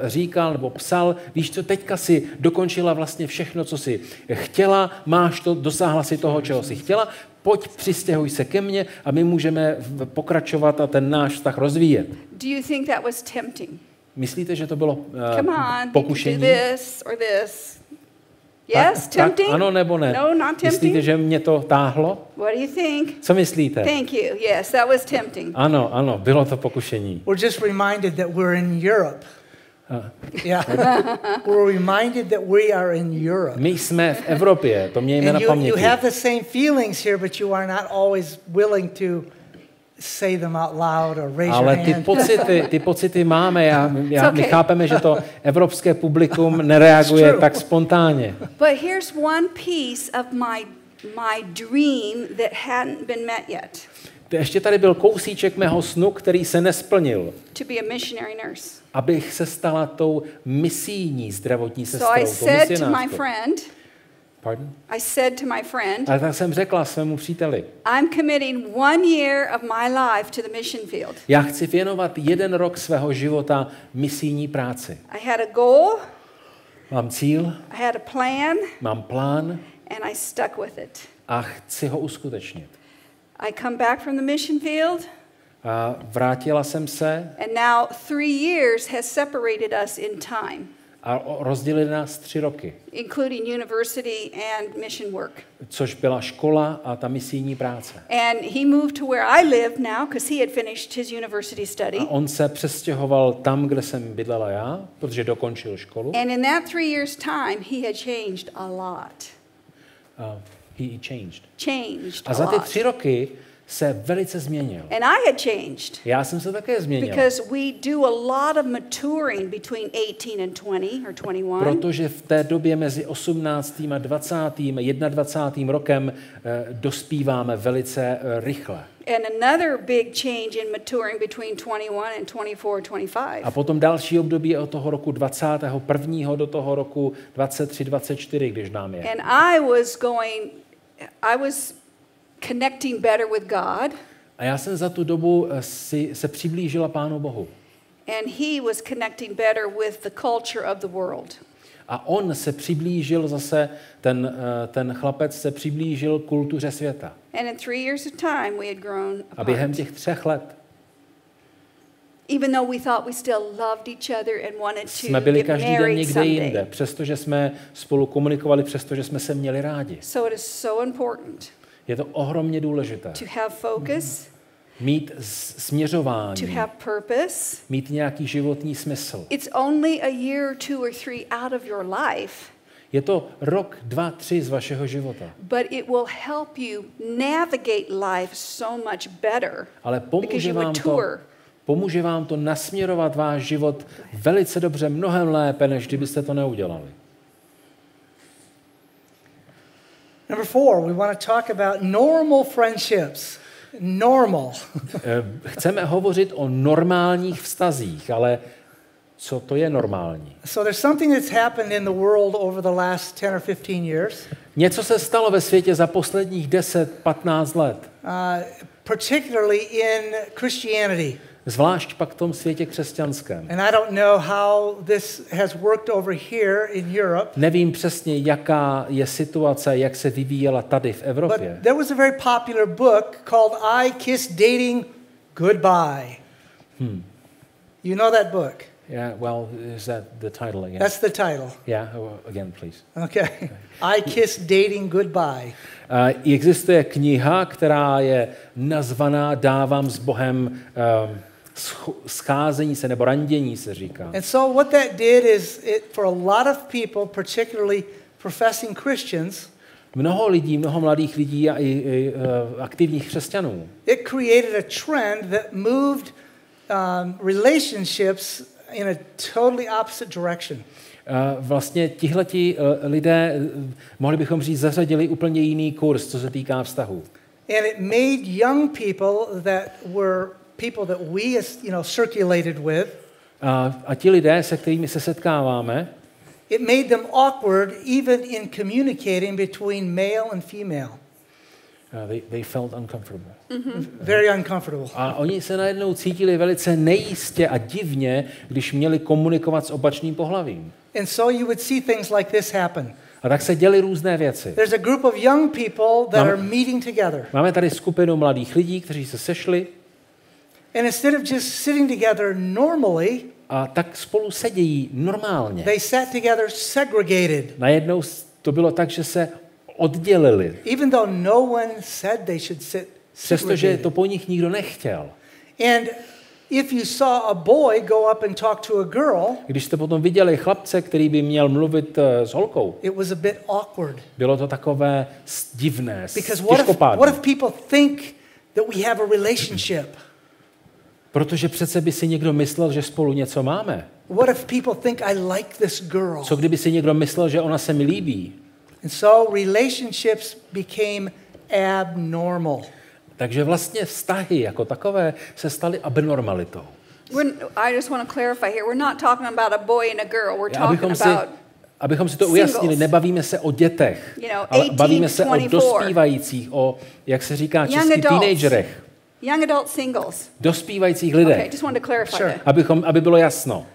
říkal nebo psal, víš co, teďka si dokončila vlastně všechno, co si chtěla, máš to, dosáhla si toho, čeho si chtěla, pojď, přistěhuj se ke mně a my můžeme pokračovat a ten náš vztah rozvíjet. Do you think that was tempting? Myslíte, že to bylo pokušení? Come on, do this or this. Yes, tempting? Ano nebo ne? No, not tempting. Myslíte, že mě to táhlo? What do you think? Co myslíte? Thank you. Yes, that was tempting. Ano, bylo to pokušení. We're just reminded that we're in Europe. Yeah. We're reminded that we are in Europe. My jsme v Evropě, to mějme na paměti. You have the same feelings here, but you are not always willing to say them out loud or raise Ale your hand. ty pocity máme. My chápeme, že to evropské publikum nereaguje tak spontánně. But here's one piece of my dream that hadn't been met yet. Ještě tady byl kousíček mého snu, který se nesplnil. To be a missionary nurse. Abych se stala tou misijní zdravotní sestrou, so I said to my friend, Pardon? I said to my friend, ale tak jsem řekla svému příteli, I'm committing 1 year of my life to the mission field. Já chci věnovat 1 rok svého života misijní práci. I had a goal. Mám cíl. I had a plan. Mám plán. And I stuck with it. A chci ho uskutečnit. I come back from the mission field. A vrátila jsem se. And now 3 years has separated us in time. A rozdělili nás 3 roky. Including university and mission work. Což byla škola a ta misijní práce. And he moved to where I live now because he had finished his university study. A on se přestěhoval tam, kde jsem bydlela já, protože dokončil školu. And in that 3 years time he had changed a lot. He changed. Changed a za ty 3 roky se velice změnil. And I had changed. Já jsem se také změnil. Because we do a lot of maturing between 18 and 20 or 21. Protože v té době mezi 18. a 20. 21. rokem dospíváme velice rychle. And another big change in maturing between 21 and 24, 25. A potom další období je od toho roku 21. do toho roku 23, 24, když nám je. And I was connecting better with God. A já jsem za tu dobu se přiblížila Pánu Bohu. And he was connecting better with the culture of the world. A on se přiblížil zase, ten chlapec se přiblížil kultuře světa. And in 3 years of time we had grown apart. A během těch 3 let even though we thought we still loved each other and wanted to jsme byli get každý den married někde someday. jinde, přestože jsme spolu komunikovali, přestože jsme se měli rádi. So it is so important Je to ohromně důležité. to have focus, Mít to směřování, have purpose. mít nějaký životní smysl. It's only a year, 2 or 3 out of your life, Je to rok, 2, 3 z vašeho života. but it will help you navigate life so much better. Ale Because you mature. pomůže vám to nasměrovat váš život velice dobře, mnohem lépe, než kdybyste to neudělali. Number 4, we want to talk about normal friendships. Normal. Chceme hovořit o normálních vztazích, ale co to je normální? So there's something that's happened in the world over the last 10 or 15 years. Něco se stalo ve světě za posledních 10, 15 let. Particularly in Christianity. Zvlášť pak v tom světě křesťanském. And I don't know how this has worked over here in Europe. Nevím přesně, jaká je situace, jak se vyvíjela tady v But Evropě. there was a very popular book called I Kiss Dating Goodbye. You know that book? Yeah, well, is that the title again? That's the title. Yeah, again, please. Okay. I Kiss Dating Goodbye. Existuje kniha, která je nazvaná Dávám s Bohem scházení se nebo randění se říká. And so what that did is for a lot of people, particularly professing Christians, Mnoho mladých lidí a i aktivních křesťanů. It created a trend that moved relationships in a totally opposite direction. Vlastně tihleti lidé, mohli bychom říct, zařadili úplně jiný kurz, co se týká vztahu. And it made young people that were people that we, circulated with. A ti lidé, se kterými se setkáváme, it made them awkward even in communicating between male and female. They felt uncomfortable. Very uncomfortable. A oni se najednou cítili velice nejistě a divně, když měli komunikovat s opačným pohlavím. And so you would see things like this happen. A tak se děly různé věci. There's a group of young people that are meeting together. Máme tady skupinu mladých lidí, kteří se sešli. And instead of just sitting together normally, a tak spolu sedějí normálně. They sat together segregated. Najednou to bylo tak, že se oddělili. Even though no one said they should sit přestože to po nich nikdo nechtěl. And if you saw a boy go up and talk to a girl, když jste potom viděli chlapce, který by měl mluvit s holkou, it was a bit awkward. Bylo to takové divné, těžkopádné. What if people think that we have a relationship? Protože přece by si někdo myslel, že spolu něco máme. What if people think I like this girl? Co kdyby si někdo myslel, že ona se mi líbí? And so relationships became abnormal. Takže vlastně vztahy jako takové se staly abnormalitou. I just want to clarify here. We're not talking about a boy and a girl. We're talking about abychom si to ujasnili, nebavíme se o dětech, ale bavíme se o dospívajících, o, jak se říká česky, teenagerech. Young adult singles. Dospívajících lidech. Okay, just wanted to clarify that. Aby bylo jasno.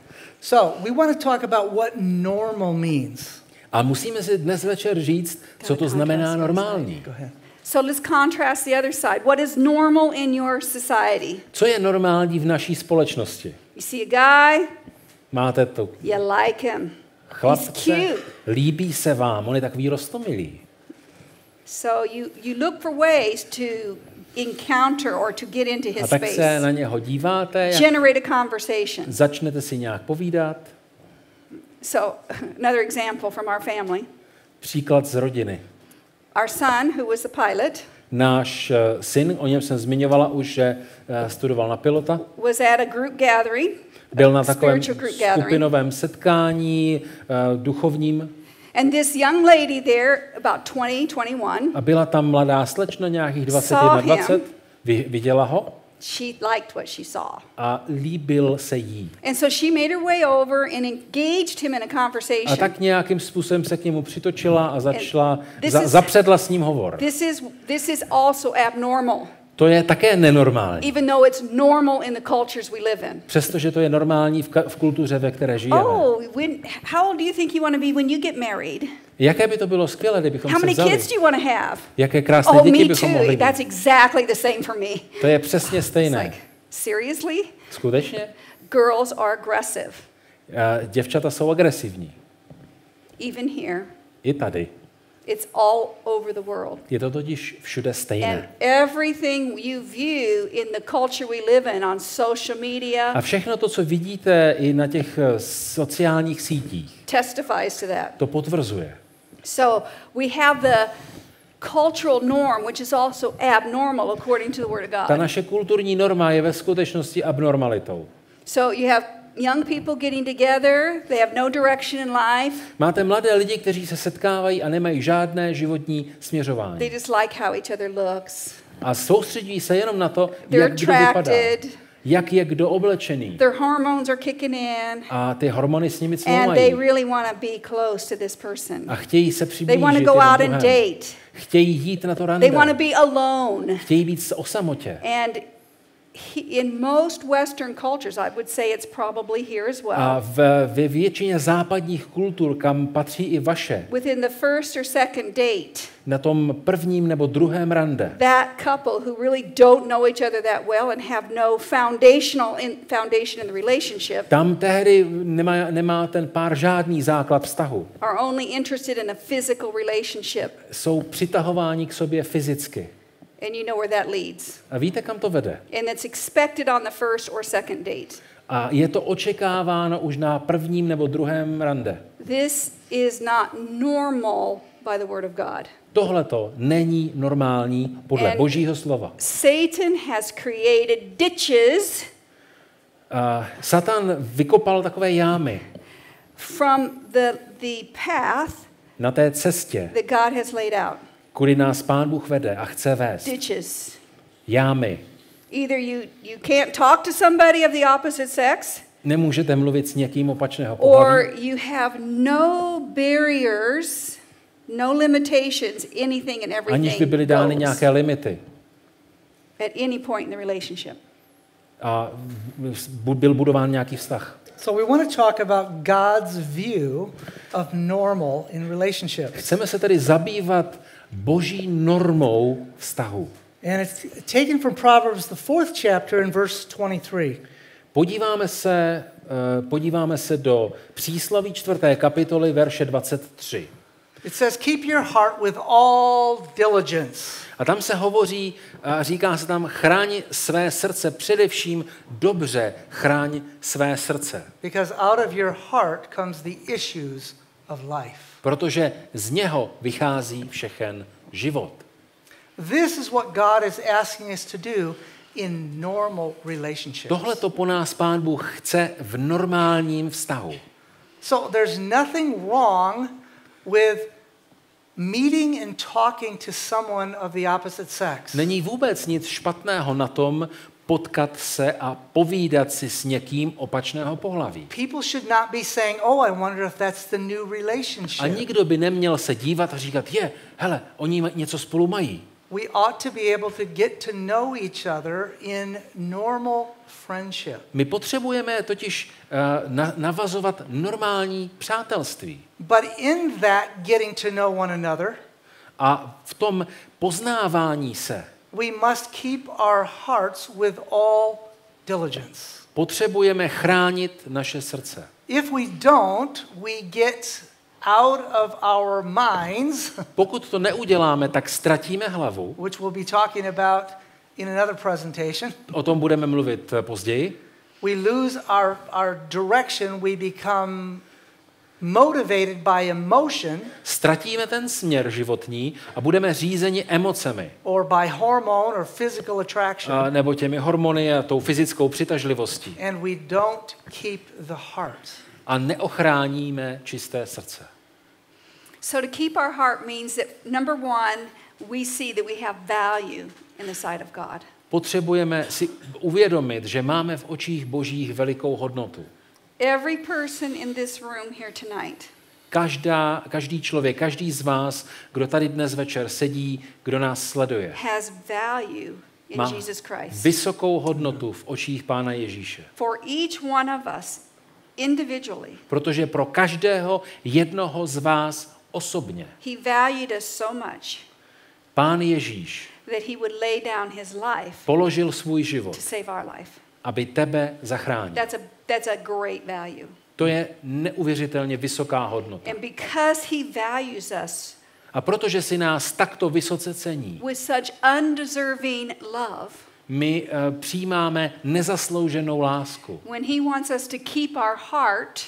So, we want to talk about what normal means. A musíme si dnes večer říct, co to znamená normální. So let's contrast the other side. What is normal in your society? Co je normální v naší společnosti? You see a guy? Máte to. You like him. Chlapce, líbí se vám, on je takový roztomilý. So you look for ways to encounter or to get into his space. A tak se na něho díváte. Generate a conversation. Začnete si nějak povídat. So another example from our family. Příklad z rodiny. Our son, who was a pilot, Náš syn, o něm jsem zmiňovala už, že studoval na pilota, was at a group gathering, byl na takovém spiritual group gathering. skupinovém setkání duchovním And this young lady there, about 20, 21, a byla tam mladá slečna nějakých 21-20, viděla ho she liked what she saw. a líbil se jí. And so she made her way over and engaged him in a conversation. A tak nějakým způsobem se k němu přitočila a začala, this zapředla s ním hovor. This is also abnormal. To je také nenormální. Even though it's normal in the cultures we live in. Přestože to je normální v kultuře, ve které žijeme. How old do you think you want to be when you get married? Jaké by to bylo skvělé, kdybychom How se many vzali? kids do you want to have? Jaké krásné děti me bychom mohli too. mít. That's exactly the same for me. To je přesně stejné. Like, seriously? Skutečně? Girls are aggressive. Děvčata jsou agresivní. Even here. I tady. It's all over the world. Je to totiž všude And stejné. everything you view in the culture we live in on social media A všechno to, co vidíte i na těch sociálních sítích, testifies to that. to potvrzuje. So we have the cultural norm, which is also abnormal according to the Word of Ta God. naše kulturní norma je ve skutečnosti abnormalitou. So you have young people getting together, they have no direction in life. Máte mladé lidi, kteří se setkávají a nemají žádné životní They směřování. just like how each other looks. A soustředí se jenom na to, They're jak kdo vypadá, attracted. jak je kdo oblečený. Their hormones are kicking in. A ty hormony s nimi And they cloumají. really want to be close to this person. A chtějí se They přiblížit want to jeden go out and druhému. date. Chtějí jít na to They want to rande. be alone. Chtějí být o samotě. And in most Western cultures, I would say it's probably here as well. A ve většině západních kultur, kam patří i vaše, Within the first or second date, na tom prvním nebo druhém rande, that couple who really don't know each other that well and have no foundation in the relationship tam tehdy nemá ten pár žádný základ vztahu. are only interested in a physical relationship. Jsou přitahováni k sobě fyzicky. And you know where that leads. A víte, kam to vede? And it's expected on the first or second date. A je to očekáváno už na prvním nebo druhém rande. This is not normal by the word of God. Tohleto není normální podle And Božího slova. Satan has created ditches Satan vykopal takové jámy from the path na té cestě, that God has laid out. kudy nás Pán Bůh vede a chce vést. Ditches. Jámy. Either you can't talk to somebody of the opposite sex, Nemůžete mluvit s někým opačného or pohlaví. you have no barriers, no limitations, anything and Aniž by byly everything dány goes nějaké limity. at any point in the relationship. A byl budován nějaký vztah. So we want to talk about God's view of normal in relationships. Chceme se tedy zabývat Boží normou vztahu. And it's taken from Proverbs, the 4th chapter, in verse 23. Podíváme se do přísloví 4. kapitoly, verše 23. It says, keep your heart with all diligence. A tam se hovoří, říká se tam, chráň své srdce, především dobře chráň své srdce. Because out of your heart comes the issues of life. Protože z něho vychází všechen život. This is what God is asking us to do in normal relationships. Tohle to po nás Pán Bůh chce v normálním vztahu. So there's nothing wrong with meeting and talking to someone of the opposite sex. Není vůbec nic špatného na tom potkat se a povídat si s někým opačného pohlaví. People should not be saying, oh, I wonder if that's the new relationship. A nikdo by neměl se dívat a říkat, hele, oni něco spolu mají. We ought to be able to get to know each other in normal friendship. My potřebujeme totiž navazovat normální přátelství. But in that getting to know one another, A v tom poznávání se we must keep our hearts with all diligence. potřebujeme chránit naše srdce. If we don't, we get out of our minds, Pokud to neuděláme, tak ztratíme hlavu. which we'll be talking about in another presentation. O tom budeme mluvit později. We lose our direction, we become motivated by emotion, ztratíme ten směr životní a budeme řízeni emocemi. or by hormone or physical attraction, Nebo těmi hormony a tou fyzickou přitažlivostí. and we don't keep the heart. A neochráníme čisté srdce. So to keep our heart means that number one, we see that we have value in the sight of God. Potřebujeme si uvědomit, že máme v očích Božích velikou hodnotu. Every person in this room here tonight Každý člověk, každý z vás, kdo tady dnes večer sedí, kdo nás sleduje, has value in má Jesus Christ. vysokou hodnotu v očích Pána Ježíše. For each one of us individually, Protože pro každého jednoho z vás osobně he valued us so much Pán Ježíš that he would lay down his life položil svůj život, to save our life. aby tebe zachránil. That's a great value. To je neuvěřitelně vysoká hodnota. And because he values us A protože si nás takto vysoce cení, with such undeserving love, my přijímáme nezaslouženou lásku. when he wants us to keep our heart,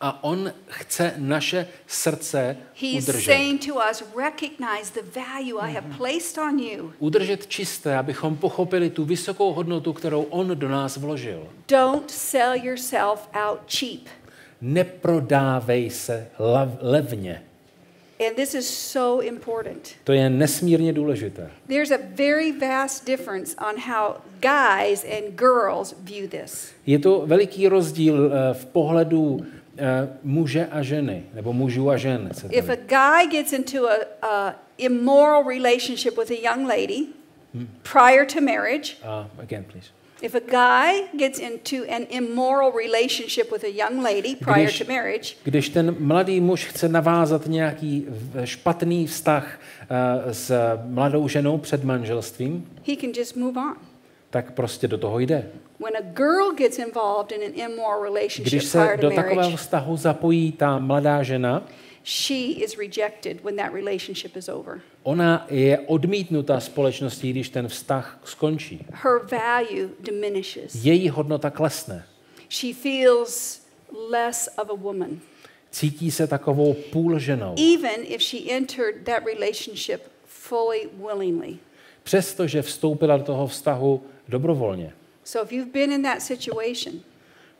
A on chce naše srdce he's udržet. saying to us, recognize the value I have placed on you. Udržet čisté, abychom pochopili tu vysokou hodnotu, kterou on do nás vložil. Don't sell yourself out cheap. Neprodávej se levně. And this is so important. To je nesmírně důležité. There's a very vast difference on how guys and girls view this. Je to veliký rozdíl v pohledu muže a ženy, nebo mužů a žen. If a guy gets into a immoral relationship with a young lady prior to marriage, Again, please. if a guy gets into an immoral relationship with a young lady prior to marriage, Když ten mladý muž chce navázat nějaký špatný vztah s mladou ženou před manželstvím, he can just move on. tak prostě do toho jde. When a girl gets involved in an immoral Když relationship se prior to do takového marriage, vztahu zapojí ta mladá žena, she is rejected when that relationship is over. ona je odmítnuta společností, když ten vztah skončí. Her value diminishes. Její hodnota klesne. She feels less of a woman, Cítí se takovou půl ženou. even if she entered that relationship fully willingly. Přestože vstoupila do toho vztahu dobrovolně. So if you've been in that situation,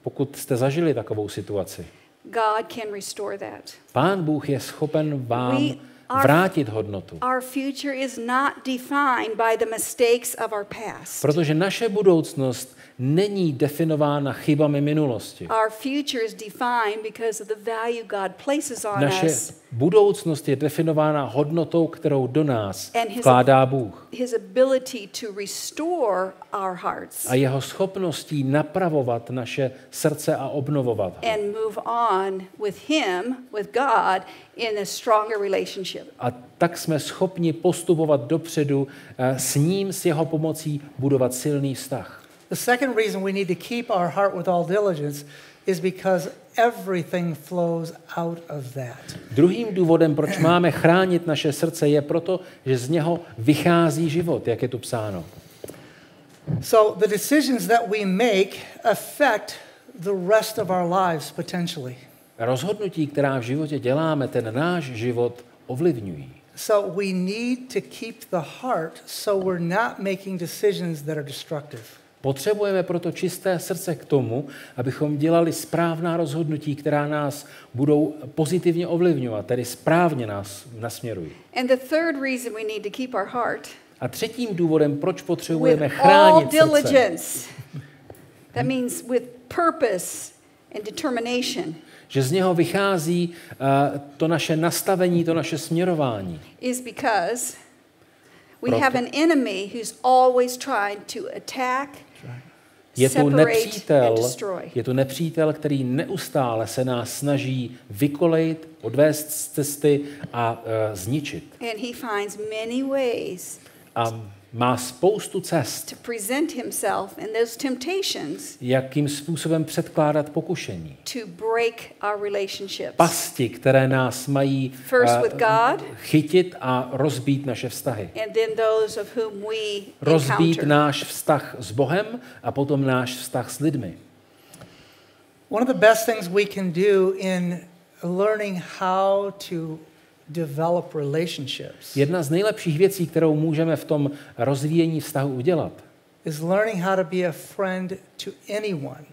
Pokud jste zažili takovou situaci, God can restore that. Pán Bůh je schopen vám We are- vrátit hodnotu. Our future is not defined by the mistakes of our past. Protože naše budoucnost není definována chybami minulosti. Our future is defined because of the value God places on Naše us budoucnost je definována hodnotou, kterou do nás and vkládá Bůh. his ability to restore our hearts A jeho schopností napravovat naše srdce a obnovovat ho. and move on with him, with God, in a stronger relationship. A tak jsme schopni postupovat dopředu s ním, s jeho pomocí budovat silný vztah. The second reason we need to keep our heart with all diligence is because everything flows out of that. Druhým důvodem, proč máme chránit naše srdce, je proto, že z něho vychází život, jak je tu psáno. So the decisions that we make affect the rest of our lives potentially. Rozhodnutí, která v životě děláme, ten náš život ovlivňují. So we need to keep the heart so we're not making decisions that are destructive. Potřebujeme proto čisté srdce k tomu, abychom dělali správná rozhodnutí, která nás budou pozitivně ovlivňovat, tedy správně nás nasměrují. And the third reason we need to keep our heart A třetím důvodem, proč potřebujeme with all chránit srdce, diligence. That means with purpose and determination. že z něho vychází to naše nastavení, to naše směrování. Is because we Proto. have an enemy who's always trying to attack, Je tu nepřítel, který neustále se nás snaží vykolejit, odvést z cesty a zničit. And he finds many ways A má spoustu cest, to present himself in those temptations jakým způsobem předkládat pokušení. to break our relationships. Pasti, které nás mají First with God, chytit a rozbít naše vztahy. and then those of whom we Rozbít encounter. náš vztah s Bohem a potom náš vztah s lidmi. One of the best things we can do in learning how to develop relationships. Jedna z nejlepších věcí, kterou můžeme v tom rozvíjení vztahu udělat, Is learning how to be a friend to anyone.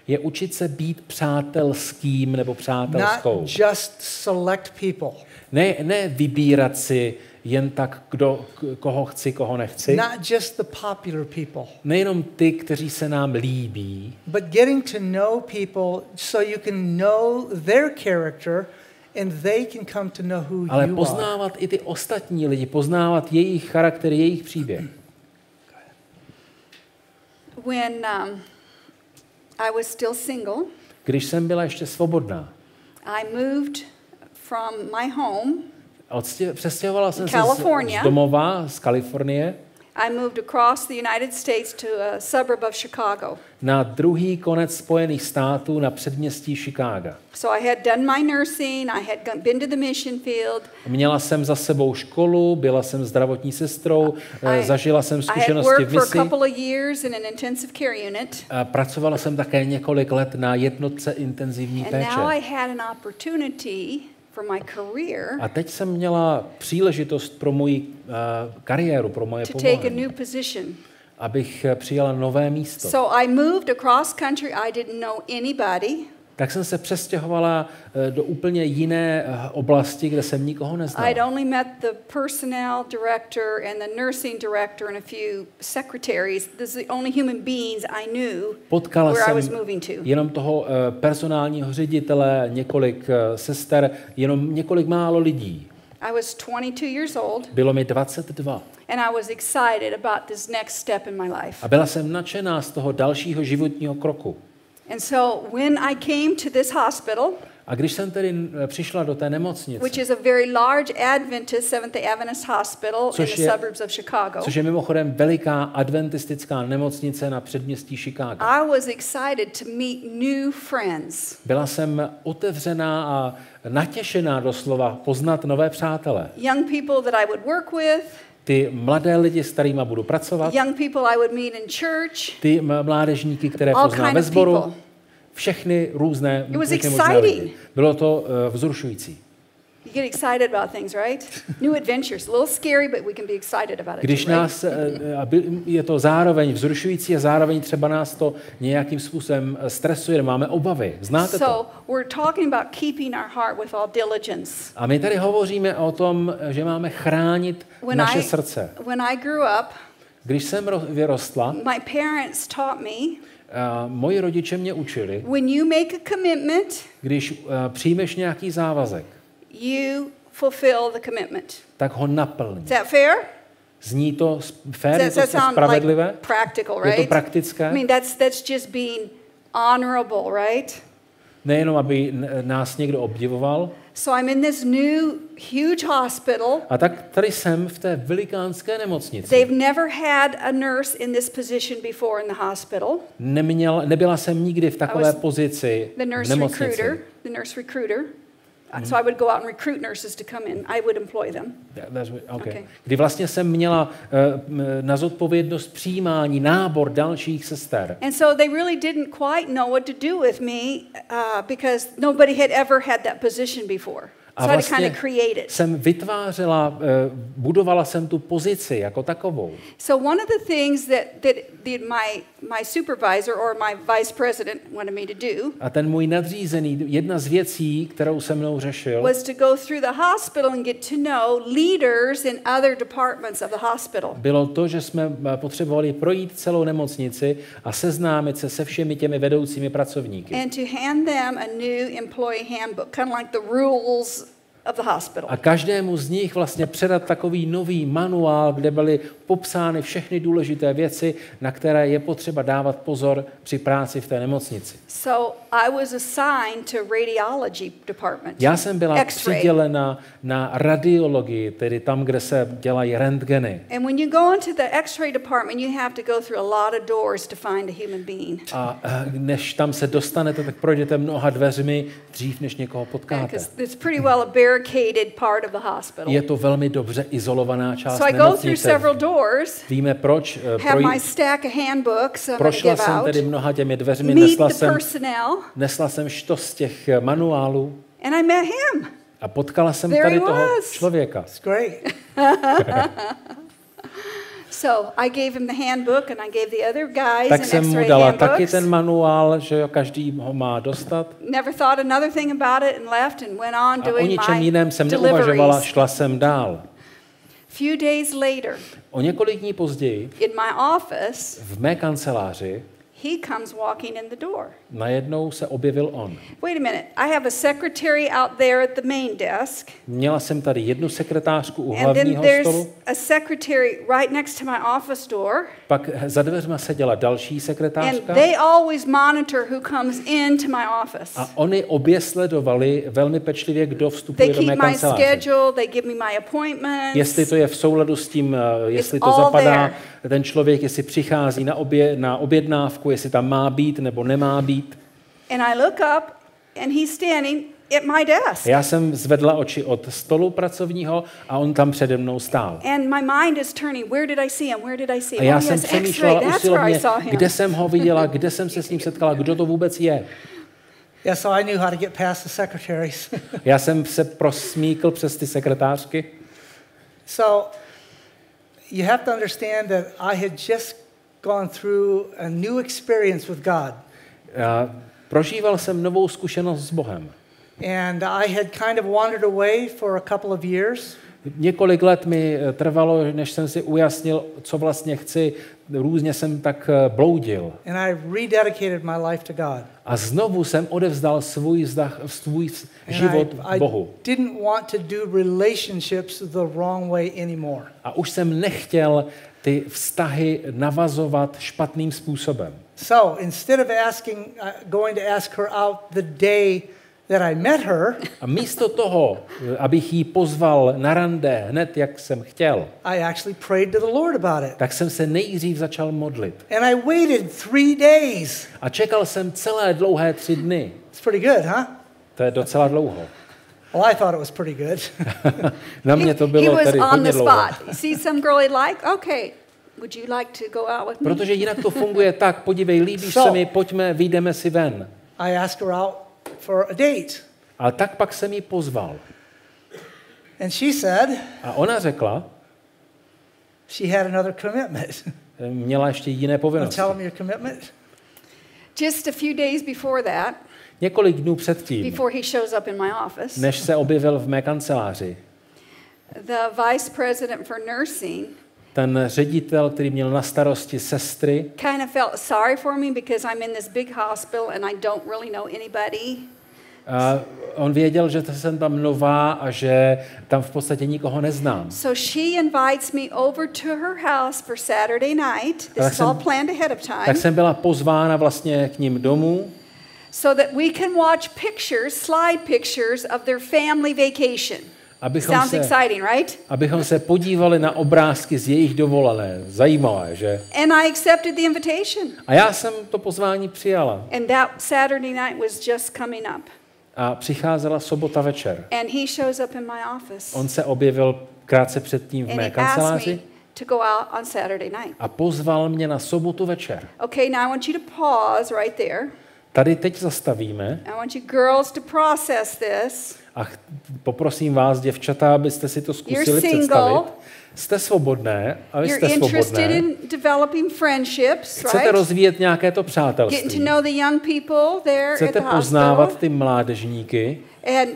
je učit se být přátelským nebo přátelskou. Not just select people. Ne vybírat si jen tak, koho chci, koho nechci. Not just the popular people. Nejenom ty, kteří se nám líbí, But getting to know people so you can know their character and they can come to know who ale you are. poznávat i ty ostatní lidi, poznávat jejich charakter, jejich příběh. When I was still single, Když jsem byla ještě svobodná, I moved from my home. Přestěhovala jsem se California. z domova, z Kalifornie, I moved across the United States to a suburb of Chicago. na druhý konec Spojených států na předměstí Chicaga. So I had done my nursing, I had been to the mission field. Měla jsem za sebou školu, byla jsem zdravotní sestrou, zažila jsem I had zkušenosti v worked for a misi. couple of years in an intensive care unit. Pracovala jsem také několik let na jednotce intenzivní And now I péče. had an opportunity for my career A teď jsem měla příležitost pro moji kariéru, pro moje to take a povolání, new position. abych přijala nové místo. So I moved across country. I didn't know anybody. Tak jsem se přestěhovala do úplně jiné oblasti, kde jsem nikoho neznala. I'd only met the personnel director and the nursing director and a few secretaries. Those are the only human beings I knew Potkala where I was jsem moving to. jenom toho personálního ředitele, několik sester, jenom několik málo lidí. I was 22 years old, Bylo mi 22 and I was excited about this next step in my life. a byla jsem nadšená z toho dalšího životního kroku. And so when I came to this hospital, A když jsem tedy přišla do té nemocnice, which is a very large Adventist, Seventh-day Adventist hospital in Což the je- suburbs of Chicago, což je mimochodem veliká adventistická nemocnice na předměstí Chicaga. I was excited to meet new friends. Byla jsem otevřená a natěšená doslova poznat nové přátele. Young people that I would work with, Ty mladé lidi, s kterými budu pracovat, young people I would meet in church. ty mládežníky, které All poznám kind ve of sboru, people. všechny různé, It was všechny možné exciting. lidi. Bylo to vzrušující. You get excited about things, right? New adventures. A little scary, but we can be excited about it. Když too, right? nás, je to zároveň vzrušující a zároveň třeba nás to nějakým způsobem stresuje, máme obavy. Znáte to? So we're talking about keeping our heart with all diligence. A my tady hovoříme o tom, že máme chránit naše srdce. When I grew up, Když jsem vyrostla, my parents taught me, moji rodiče mě učili, when you make a commitment, když přijmeš nějaký závazek, you fulfill the commitment. tak ho naplň. Is that fair? Zní to fér, je Does to that sound spravedlivé? like practical, Je to right? praktické? I mean, that's just being honorable, right? Nejenom, aby nás někdo obdivoval. So I'm in this new huge hospital. A tak tady jsem v té velikánské nemocnici. They've never had a nurse in this position before in the hospital. Nebyla jsem nikdy v takové was pozici The v nurse nemocnici. recruiter. So I would go out and recruit nurses to come in. I would employ them. Okay. Kdy vlastně jsem měla na zodpovědnost přijímání, nábor dalších sester. And so they really didn't quite know what to do with me because nobody had ever had that position before. A So I had to kind vlastně of create it. jsem vytvářela, budovala jsem tu pozici jako takovou. So one of the things that my supervisor or my vice president wanted me to do A ten můj nadřízený, jedna z věcí, kterou se mnou řešil, was to go through the hospital and get to know leaders in other departments of the hospital. bylo to, že jsme potřebovali projít celou nemocnici a seznámit se se všemi těmi vedoucími pracovníky. And to hand them a new employee handbook, kind of like the rules of the hospital. A každému z nich vlastně předat takový nový manuál, kde byly popsány všechny důležité věci, na které je potřeba dávat pozor při práci v té nemocnici. So I was assigned to radiology department. Já jsem byla X-ray. přidělena na radiologii, tedy tam, kde se dělají rentgeny. And when you go into the X-ray department, you have to go through a lot of doors to find a human being. A než tam se dostanete, tak projdete mnoha dveřmi dřív, než někoho potkáte. Because it's pretty well a barricaded part of the hospital. Je to velmi dobře izolovaná část So I go through nemocnice. several doors, Víme proč. have my stack of handbooks I'm going to Prošla give jsem out, tedy mnoha těmi dveřmi, meet the personnel, nesla jsem štos těch manuálů And I met him. A potkala jsem There tady he toho was. člověka. It's great. So I gave him the handbook and I gave the other guys Tak an jsem mu X-ray dala taky handbooks. ten manuál, že jo, každý ho má dostat. Never thought another thing about it and left and went on A o doing ničem my jiném jsem neuvažovala, deliveries. šla jsem dál. Few days later, O několik dní později in my office, v mé kanceláři he comes walking in the door. najednou se objevil on. Wait a minute, I have a secretary out there at the main desk. Měla jsem tady jednu sekretářku u And then hlavního there's stolu, a secretary right next to my office door. pak za dveřma seděla další And sekretářka they always monitor who comes into my office. a oni obě sledovali velmi pečlivě, kdo They vstupuje do keep mé my kanceláře. schedule, they give me my appointments. Jestli to je v souladu s tím, jestli to all zapadá, ten člověk, jestli přichází na objednávku, jestli tam má být nebo nemá být. And I look up and he's standing at my desk. Já jsem zvedla oči od stolu pracovního a on tam přede mnou stál. And my mind is turning, where did I see him? Where did I see A him? já Oh jsem yes, X-ray, přemýšlela that's where I usilovně, saw him. kde jsem ho viděla, kde jsem se s ním setkala, kdo to vůbec je. Yeah, so I knew how to get past the secretaries. Já jsem se prosmíkl přes ty sekretářky. So you have to understand that I had just gone through a new experience with God. Prožíval jsem novou zkušenost s Bohem. And I had kind of wandered away for a couple of years. Několik let mi trvalo, než jsem si ujasnil, co vlastně chci. Různě jsem tak bloudil. And I rededicated my life to God. A znovu jsem odevzdal svůj život Bohu. I didn't want to do relationships the wrong way anymore. A už jsem nechtěl ty vztahy navazovat špatným způsobem. So instead of going to ask her out the day that I met her, A místo toho, abych jí pozval na rande hned, jak jsem chtěl, I actually prayed to the Lord about it. tak jsem se nejdřív začal modlit. And I waited 3 days. A čekal jsem celé dlouhé 3 dny. It's pretty good, huh? To je docela dlouho. Well, I thought it was pretty good. Na mě to He bylo was tedy on hodně the dlouho. spot. You see some girl he'd like? Okay. Would you like to go out with me? Protože jinak to funguje tak, podívej, líbíš se mi, pojďme, vyjdeme si ven. I asked her out for a date. Ale tak pak jsem ji pozval. And she said A ona řekla, she had another commitment. měla ještě jiné Want to povinnosti. tell them your commitment? Just a few days before that, Několik dnů předtím, before he shows up in my office, než se objevil v mé kanceláři, the vice president for nursing ten ředitel, který měl na starosti sestry, kind of felt sorry for me because I'm in this big hospital and I don't really know anybody. a on věděl, že jsem tam nová a že tam v podstatě nikoho neznám. So she invites me over to her house for Saturday night. This is all planned ahead of time. Tak jsem byla pozvána vlastně k ním domů, So that we can watch pictures, slide pictures of their family vacation. Sounds exciting, right? abychom se podívali na obrázky z jejich dovolené. Zajímavé, že? And I accepted the invitation. A já jsem to pozvání přijala. And that Saturday night was just coming up. A přicházela sobota večer. And he shows up in my office. On se objevil krátce předtím v And mé he asked me kanceláři to go out on Saturday night. a pozval mě na sobotu večer. Okay, now I want you to pause right there. Tady teď zastavíme I want you girls to process this. a poprosím vás, děvčata, abyste si to zkusili You're single. představit. Jste svobodné a vy jste You're interested svobodné. in developing friendships, Chcete right? rozvíjet nějaké to Getting přátelství. to know the young people there at Chcete the poznávat hospital. ty mládežníky. And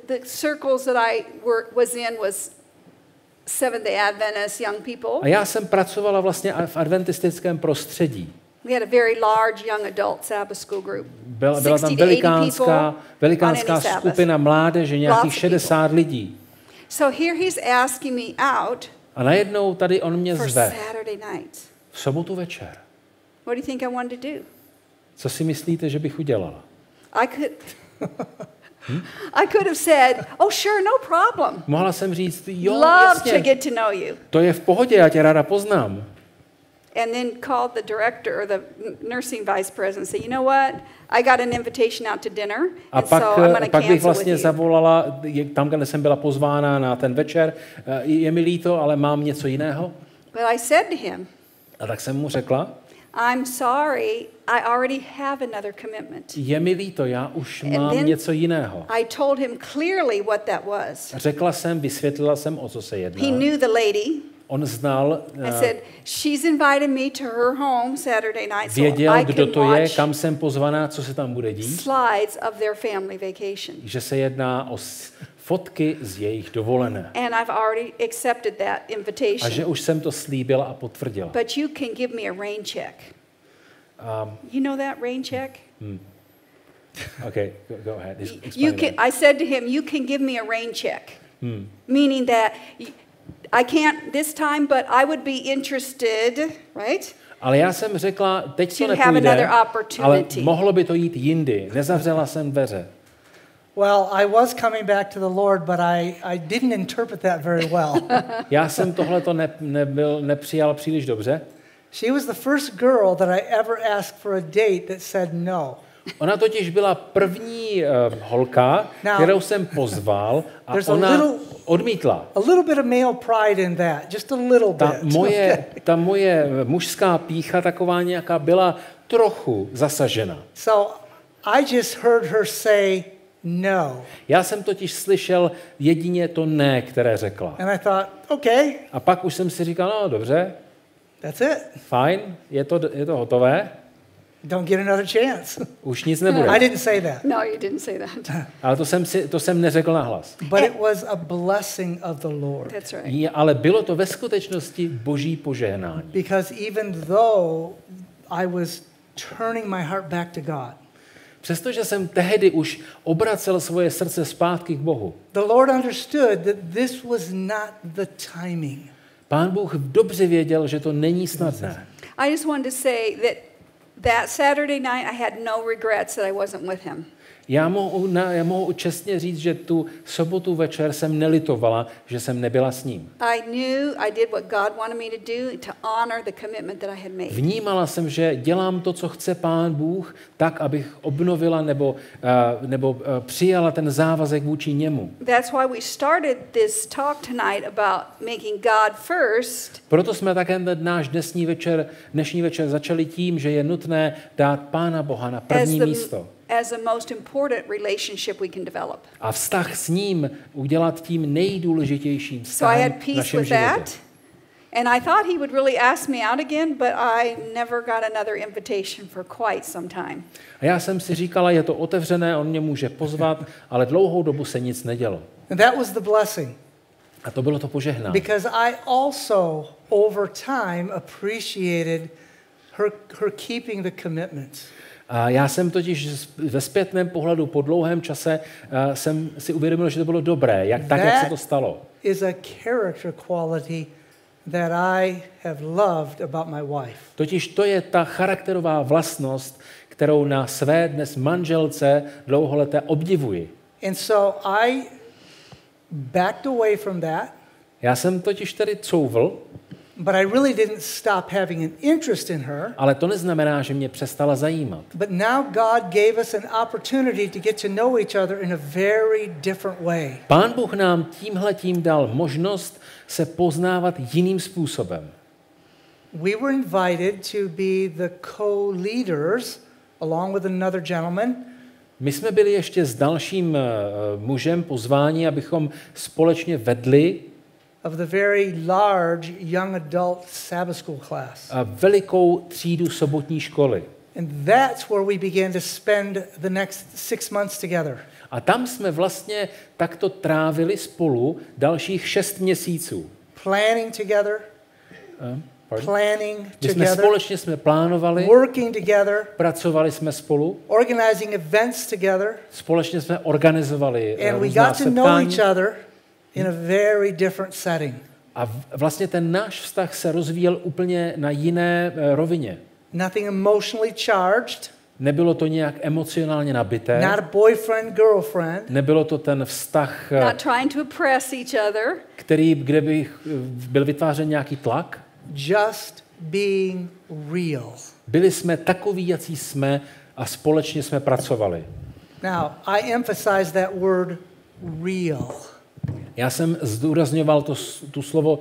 the circles that I was in was Seventh-day Adventist young people. A já jsem pracovala vlastně v adventistickém prostředí. We had a very large young adult Sabbath school group. Byla 60 tam to 80 velikánská on any Sabbath. skupina mládeže, nějakých Lots of 60 lidí. So here he's asking me out A najednou tady on mě for zve Saturday night. v sobotu večer. What do you think I wanted to do? Co si myslíte, že bych udělala? I could have said, "Oh, sure, no problem. Mohla jsem říct, jo, Love to jasně, get to know you." to je v pohodě, já tě ráda poznám. And then called the director or the nursing vice president and say, "You know what? I got an invitation out to dinner, A and so I'm going to pak cancel bych vlastně with you." zavolala, tam, kde jsem byla pozvána na ten večer, je mi líto, ale mám něco jiného. But I said to him, A tak jsem mu řekla, I'm sorry, I already have another commitment. Je mi líto, já už And mám then něco jiného. I told him clearly what that was. Řekla jsem, vysvětlila jsem, o co se jedná. He knew the lady. On znal, I said, she's invited me to her home Saturday night, so věděl, I kdo can to je, watch kam jsem pozvaná, co se tam bude dít, slides of their family vacation. že se jedná o fotky z jejich dovolené. And I've already accepted that A že invitation. už jsem to slíbila a potvrdila. But you can give me a rain check. You know that rain check? Okay, go ahead. You Explain can. that. I said to him, you can give me a rain check, meaning that I can't this time, but I would be interested, right? Ale já jsem řekla, teď to To have nepůjde, another ale opportunity. mohlo by to jít jindy. Nezavřela jsem dveře. Well, I was coming back to the Lord, but I didn't interpret that very well. Já jsem tohleto nepřijal příliš dobře. She was the first girl that I ever asked for a date that said no. Ona totiž byla první holka, Now, kterou jsem pozval a there's a ona little- odmítla. A little bit of male pride in that, just a little bit. Ta moje mužská pýcha taková nějaká byla trochu zasažena. So I just heard her say no. Já jsem totiž slyšel jedině to ne, které řekla. And I thought, okay, A pak už jsem si říkal, no dobře, that's it. fajn, je to hotové, Don't get another chance. už nic nebude. I didn't say that. No, you didn't say that. Ale to jsem neřekl nahlas. But it was a blessing of the Lord. That's right. Ale bylo to ve skutečnosti boží požehnání. Because even though I was turning my heart back to God, Přestože jsem tehdy už obracel svoje srdce zpátky k Bohu, the Lord understood that this was not the timing. Pán Bůh dobře věděl, že to není snadné. I just wanted to say that Saturday night I had no regrets that I wasn't with him. Já mohu čestně říct, že tu sobotu večer jsem nelitovala, že jsem nebyla s ním. I knew I did what God wanted me to do to honor the commitment that I had made. Vnímala jsem, že dělám to, co chce Pán Bůh, tak, abych obnovila nebo přijala ten závazek vůči němu. That's why we started this talk tonight about making God first. Proto jsme také náš dnešní večer začali tím, že je nutné dát Pána Boha na první místo. As the most important relationship we can develop. A vztah s ním udělat tím nejdůležitějším So I had vztahem v peace našem with životě. that. And I thought he would really ask me out again, but I never got another invitation for quite some time. A já jsem si říkala, je to otevřené, on mě může pozvat, ale dlouhou dobu se nic nedělo. And that was the blessing. A to bylo to požehnání. Because I also, over time, appreciated her keeping the commitments. A já jsem totiž ve zpětném pohledu po dlouhém čase jsem si uvědomil, že to bylo dobré, jak se to stalo. Is a character quality that I have loved about my wife. Totiž to je ta charakterová vlastnost, kterou na své dnes manželce dlouholeté obdivuji. And so I backed away from that. Já jsem totiž tedy couvl, But I really didn't stop having an interest in her. ale to neznamená, že mě přestala zajímat. But now God gave us an opportunity to get to know each other in a very different way. Pán Bůh nám tímhletím dal možnost se poznávat jiným způsobem. We were invited to be the co-leaders along with another gentleman. My jsme byli ještě s dalším mužem pozváni, abychom společně vedli of the very large young adult Sabbath school class. Velikou třídu sobotní školy. And that's where we began to spend the next 6 months together. A tam jsme vlastně takto trávili spolu dalších 6 měsíců. Planning together. Společně jsme plánovali, working together, pracovali jsme spolu, organizing events together, společně jsme organizovali and we různá got to know setkání. each other in a very different setting. A vlastně ten náš vztah se rozvíjel úplně na jiné rovině. Nothing emotionally charged. Nebylo to nějak emocionálně nabité. Not a boyfriend, girlfriend. Nebylo to ten vztah, Not trying to impress each other. kde by byl vytvářen nějaký tlak. Just being real. Byli jsme takoví, jací jsme, a společně jsme pracovali. Now, I emphasize that word real. Já jsem zdůrazňoval tu slovo,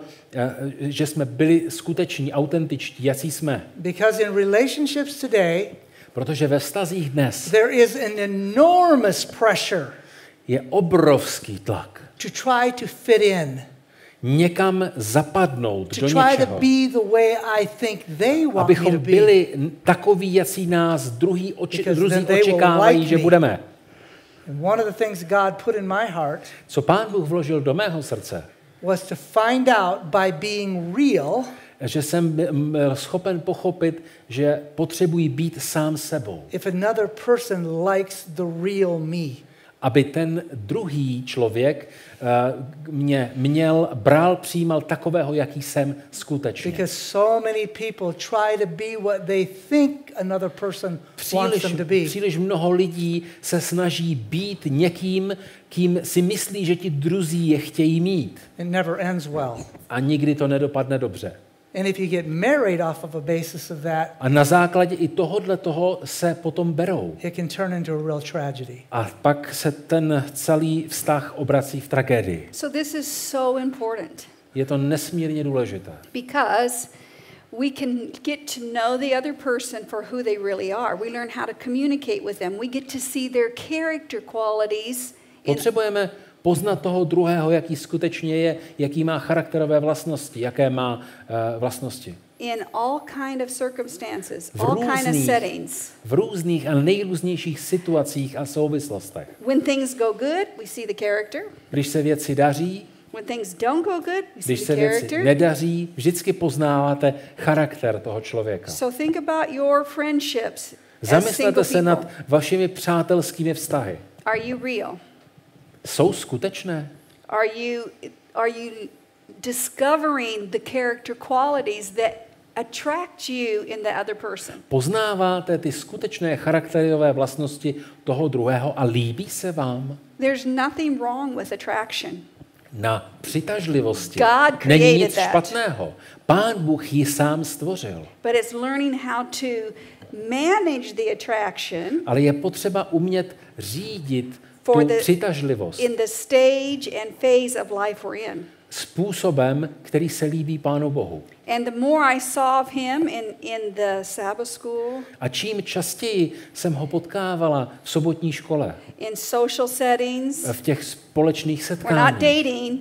že jsme byli skuteční, autentičtí, jací jsme. Because in relationships today, Protože ve vztazích dnes there is an enormous pressure je obrovský tlak. to try to fit in, Někam zapadnout to do try to něčeho. be the way I think they want me Abychom to be. byli takoví, jací nás druzí Because then they will očekávají, like že me. budeme. And one of the things God put in my heart Co Pán Bůh vložil do mého srdce, was to find out by being real že jsem byl schopen pochopit, že potřebuji být sám sebou. if another person likes the real me. Aby ten druhý člověk mě bral, přijímal takového, jaký jsem skutečně. Because so many people try to be what they think another person wants them to be. Příliš mnoho lidí se snaží být někým, kým si myslí, že ti druzí je chtějí mít. It never ends well. A nikdy to nedopadne dobře. And if you get married off of a basis of that, A na základě i toho se potom berou. it can turn into a real tragedy. A pak se ten celý vztah obrací v tragédii. So this is so important Je to nesmírně důležité. because we can get to know the other person for who they really are. We learn how to communicate with them. We get to see their character qualities Potřebujeme poznat toho druhého, jaký skutečně je, jaký má charakterové vlastnosti, jaké má vlastnosti. in all kind of circumstances, all kind of settings. v různých a nejrůznějších situacích a souvislostech. When things go good, we see the character. Když se věci daří, When things don't go good, we see když the se věci character. nedaří, vždycky poznáváte charakter toho člověka. So think about your friendships as Zamyslete single se nad people. vašimi přátelskými vztahy. Are you real? Jsou skutečné? Are you discovering the character qualities that attract you in the other person? Poznáváte ty skutečné charakterové vlastnosti toho druhého a líbí se vám? There's nothing wrong with attraction. Na přitažlivosti God není created nic that. špatného. Pán Bůh ji sám stvořil. But it's learning how to manage the attraction Ale je potřeba umět řídit For tu the- přitažlivost in the stage and phase of life we're in. způsobem, který se líbí Pánu Bohu. And the more I saw of him in the Sabbath school, A čím častěji jsem ho potkávala v sobotní škole, in social settings, v těch společných we're not setkáních, dating.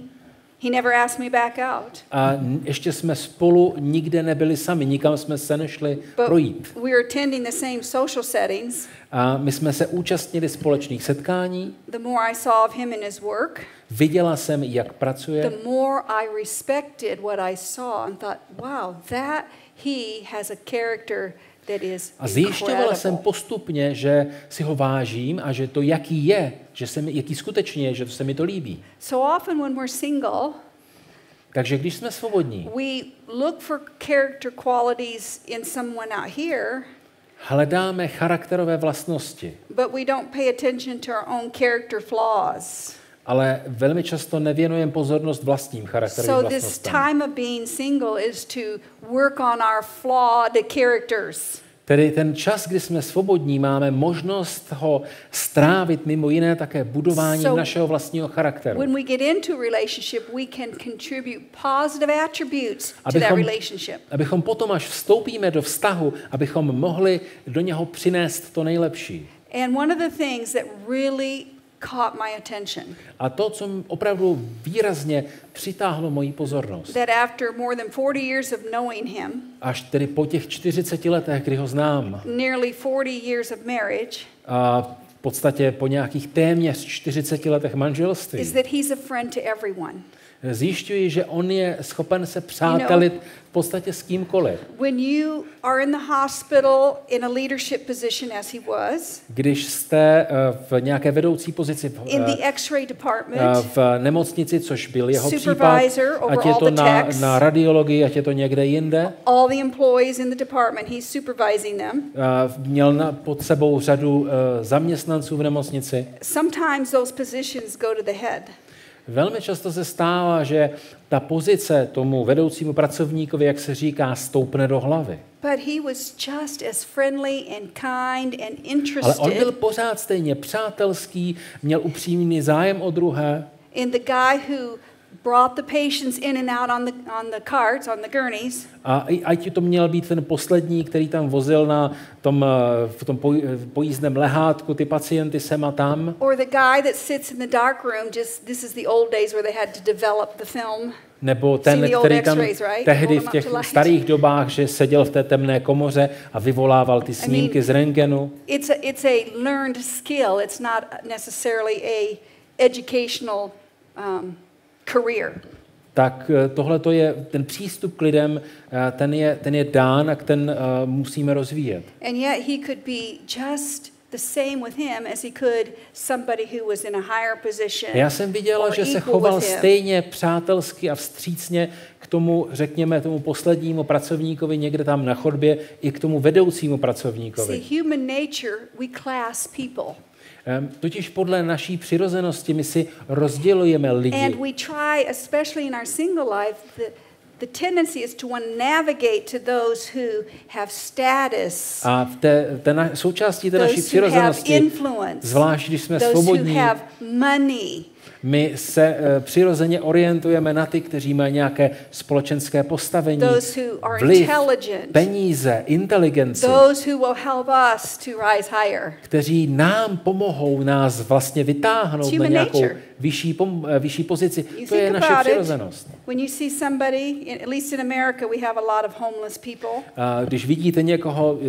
He never asked me back out. a ještě jsme spolu nikde nebyli sami, nikam jsme se nešli But projít. we were attending the same social settings. A my jsme se účastnili společných setkání, The more I saw of him in his work, viděla jsem, jak pracuje, the more I respected what I saw and thought, wow, that he has a character that is a zjišťovala jsem incredible. postupně, že si ho vážím a že to, jaký je, jaký skutečně je, že se mi to líbí. So often when we're single, Takže když jsme svobodní, we look for character qualities in someone out here, hledáme charakterové vlastnosti, but we don't pay attention to our own character flaws. ale velmi často nevěnujeme pozornost vlastním charakterovým So this vlastnostem. time of being single is to work on our flawed characters. Tedy ten čas, kdy jsme svobodní, máme možnost ho strávit mimo jiné také budováním So našeho vlastního charakteru. when we get into a relationship, we can contribute positive attributes to that relationship. Abychom potom, až vstoupíme do vztahu, abychom mohli do něho přinést to nejlepší. And one of the things that really caught my attention, A to, co opravdu výrazně přitáhlo moji pozornost, that after more than 40 years of knowing him, až tedy po těch 40 letech, kdy ho znám, nearly 40 years of marriage, a v podstatě po nějakých téměř 40 letech manželství, is that he's a friend to everyone. zjišťuji, že on je schopen se přátelit v podstatě s kýmkoliv. When you are in the hospital in a leadership position as he was, Když jste v nějaké vedoucí pozici in the x-ray department, v nemocnici, což byl jeho případ, supervisor over ať je all to the na techs, radiologii, ať je to někde jinde, all the employees in the department, he's supervising them. měl pod sebou řadu zaměstnanců v nemocnici. Sometimes those positions go to the head. Velmi často se stává, že ta pozice tomu vedoucímu pracovníkovi, jak se říká, stoupne do hlavy. But he was just as friendly and kind and Ale on byl interested pořád stejně přátelský, měl upřímný zájem o druhé. in the guy who brought the patients in and out on the carts, on the gurneys. A ať to měl být ten poslední, který tam vozil v tom pojízdném lehátku ty pacienty sem a tam. Or the guy that sits in the dark room, this is the old days where they had to develop the film. Nebo ten, který tam tehdy v těch starých dobách, že seděl v té temné komoře a vyvolával ty snímky z rentgenu. It's a learned skill. It's not necessarily a educational career. Tak tohle to je ten přístup k lidem, ten je dán a ten musíme rozvíjet. And yet he could be just the same with him as he could somebody who was in a higher position. Já jsem viděla, že se choval stejně přátelsky a vstřícně k tomu, řekněme, tomu poslednímu pracovníkovi někde tam na chodbě i k tomu vedoucímu pracovníkovi. See, human nature, we class people. Totiž podle naší přirozenosti my si rozdělujeme lidi. And we try, especially in our single life, the tendency is to want to navigate to those who have status. A v součástí té naší přirozenosti, zvlášť když jsme svobodní, who have money. My se přirozeně orientujeme na ty, kteří mají nějaké společenské postavení, vliv, peníze, inteligenci, kteří nám pomohou, nás vlastně vytáhnout na nějakou vyšší pozici. To je naše přirozenost. Když vidíte někoho,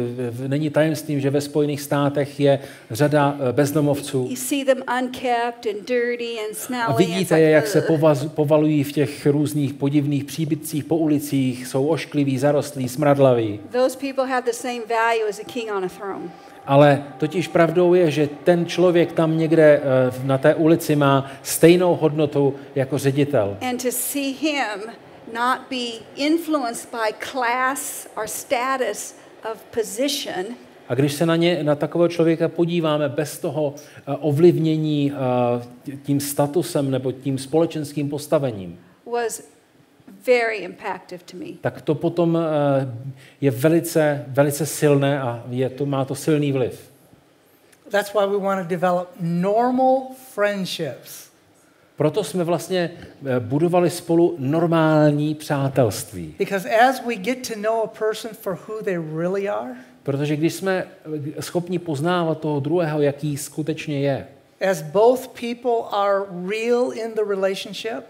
není tajemstvím, že ve Spojených státech je řada bezdomovců. A vidíte je, jak se povalují v těch různých podivných příbytcích po ulicích, jsou oškliví, zarostlí, smradlaví. Ale totiž pravdou je, že ten člověk tam někde na té ulici má stejnou hodnotu jako ředitel. And to see him not be influenced by class or status of position. A když se na takového člověka podíváme bez toho ovlivnění tím statusem nebo tím společenským postavením, very impactful to me. Tak to potom je velice, velice silné a má to silný vliv. That's why we want to develop normal friendships. Proto jsme vlastně budovali spolu normální přátelství. Because as we get to know a person for who they really are, protože když jsme schopni poznávat toho druhého, jaký skutečně je, as both people are real in the relationship,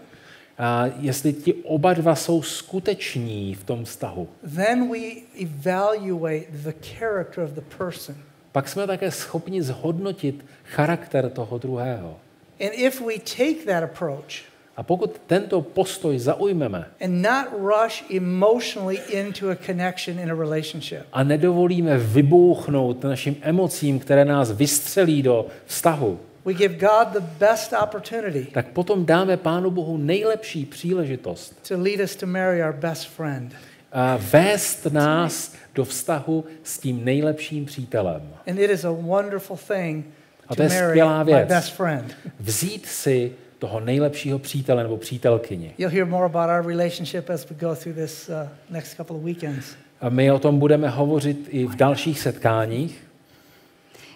a jestli ti oba dva jsou skuteční v tom vztahu, then we evaluate the character of the person. Pak jsme také schopni zhodnotit charakter toho druhého. And if we take that approach, a pokud tento postoj zaujmeme and not rush emotionally into a connection in a relationship, a nedovolíme vybouchnout našim emocím, které nás vystřelí do vztahu, we give God the best opportunity, tak potom dáme Pánu Bohu nejlepší příležitost to lead us to marry our best friend. Vést nás do vztahu s tím nejlepším přítelem. And it is a wonderful thing to marry my best friend. Vzít si toho nejlepšího přítele nebo přítelkyni. You'll hear more about our relationship as we go through this next couple of weekends. A my o tom budeme hovořit i v dalších setkáních.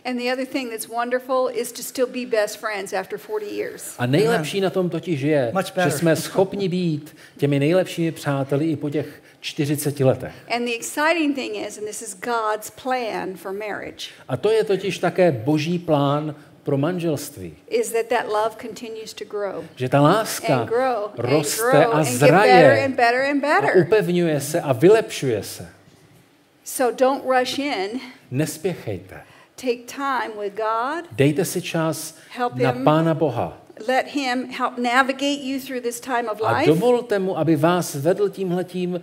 And the other thing that's wonderful is to still be best friends after 40 years. A nejlepší na tom totiž je, že jsme schopni být těmi nejlepšími přáteli i po těch 40 letech. And the exciting thing is, and this is God's plan for marriage. A to je totiž také Boží plán pro manželství. Is that love continues to grow. Že ta láska roste a zraje a upevňuje se a vylepšuje se. So don't rush in. Nespěchejte. Take time with God. Dejte si čas na Pána Boha. Let him help navigate you through this time of life. A dovolte mu, aby vás vedl tímhletím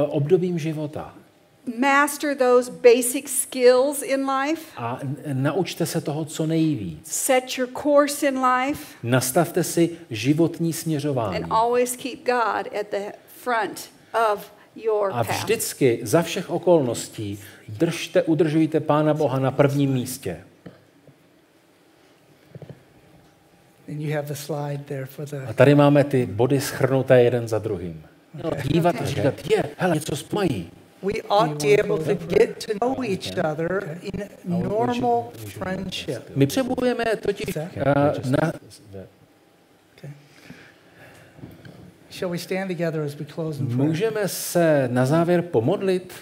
obdobím života. Master those basic skills in life. A naučte se toho co nejvíc. Set your course in life. Nastavte si životní směřování. And always keep God at the front of your path. A vždycky za všech okolností udržujte Pána Boha na prvním místě. A tady máme ty body shrnuté jeden za druhým. Dívat a říkat, hele, něco mají. We ought to be able to get to know each other in normal friendship. My potřebujeme totiž Shall we stand together as we close in prayer? Můžeme se na závěr pomodlit?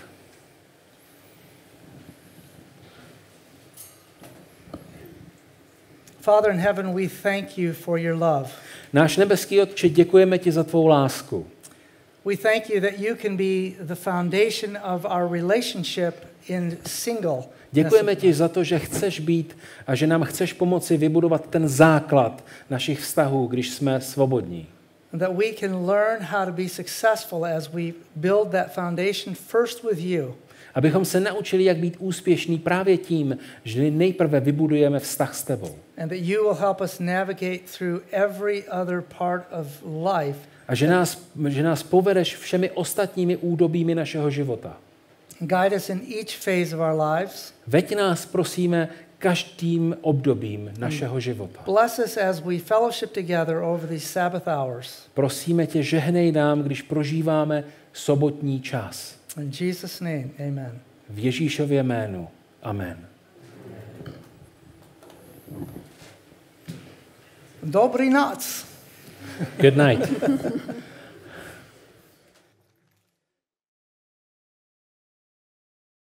Father in heaven, we thank you for your love. Náš nebeský Otče, děkujeme ti za tvou lásku. We thank you that you can be the foundation of our relationship in single. Děkujeme ti za to, že chceš být a že nám chceš pomoci vybudovat ten základ našich vztahů, když jsme svobodní. That we can learn how to be successful as we build that foundation first with you. Abychom se naučili, jak být úspěšní právě tím, že nejprve vybudujeme vztah s tebou. And that you will help us navigate through every other part of life. A že nás povedeš všemi ostatními údobími našeho života. Guide us in each phase of our lives. Veď nás, prosíme, každým obdobím našeho života. Bless us as we fellowship together over these Sabbath hours. Prosíme tě, žehnej nám, když prožíváme sobotní čas. In Jesus' name, amen. V Ježíšově jménu. Amen. Dobrý noc. Good night.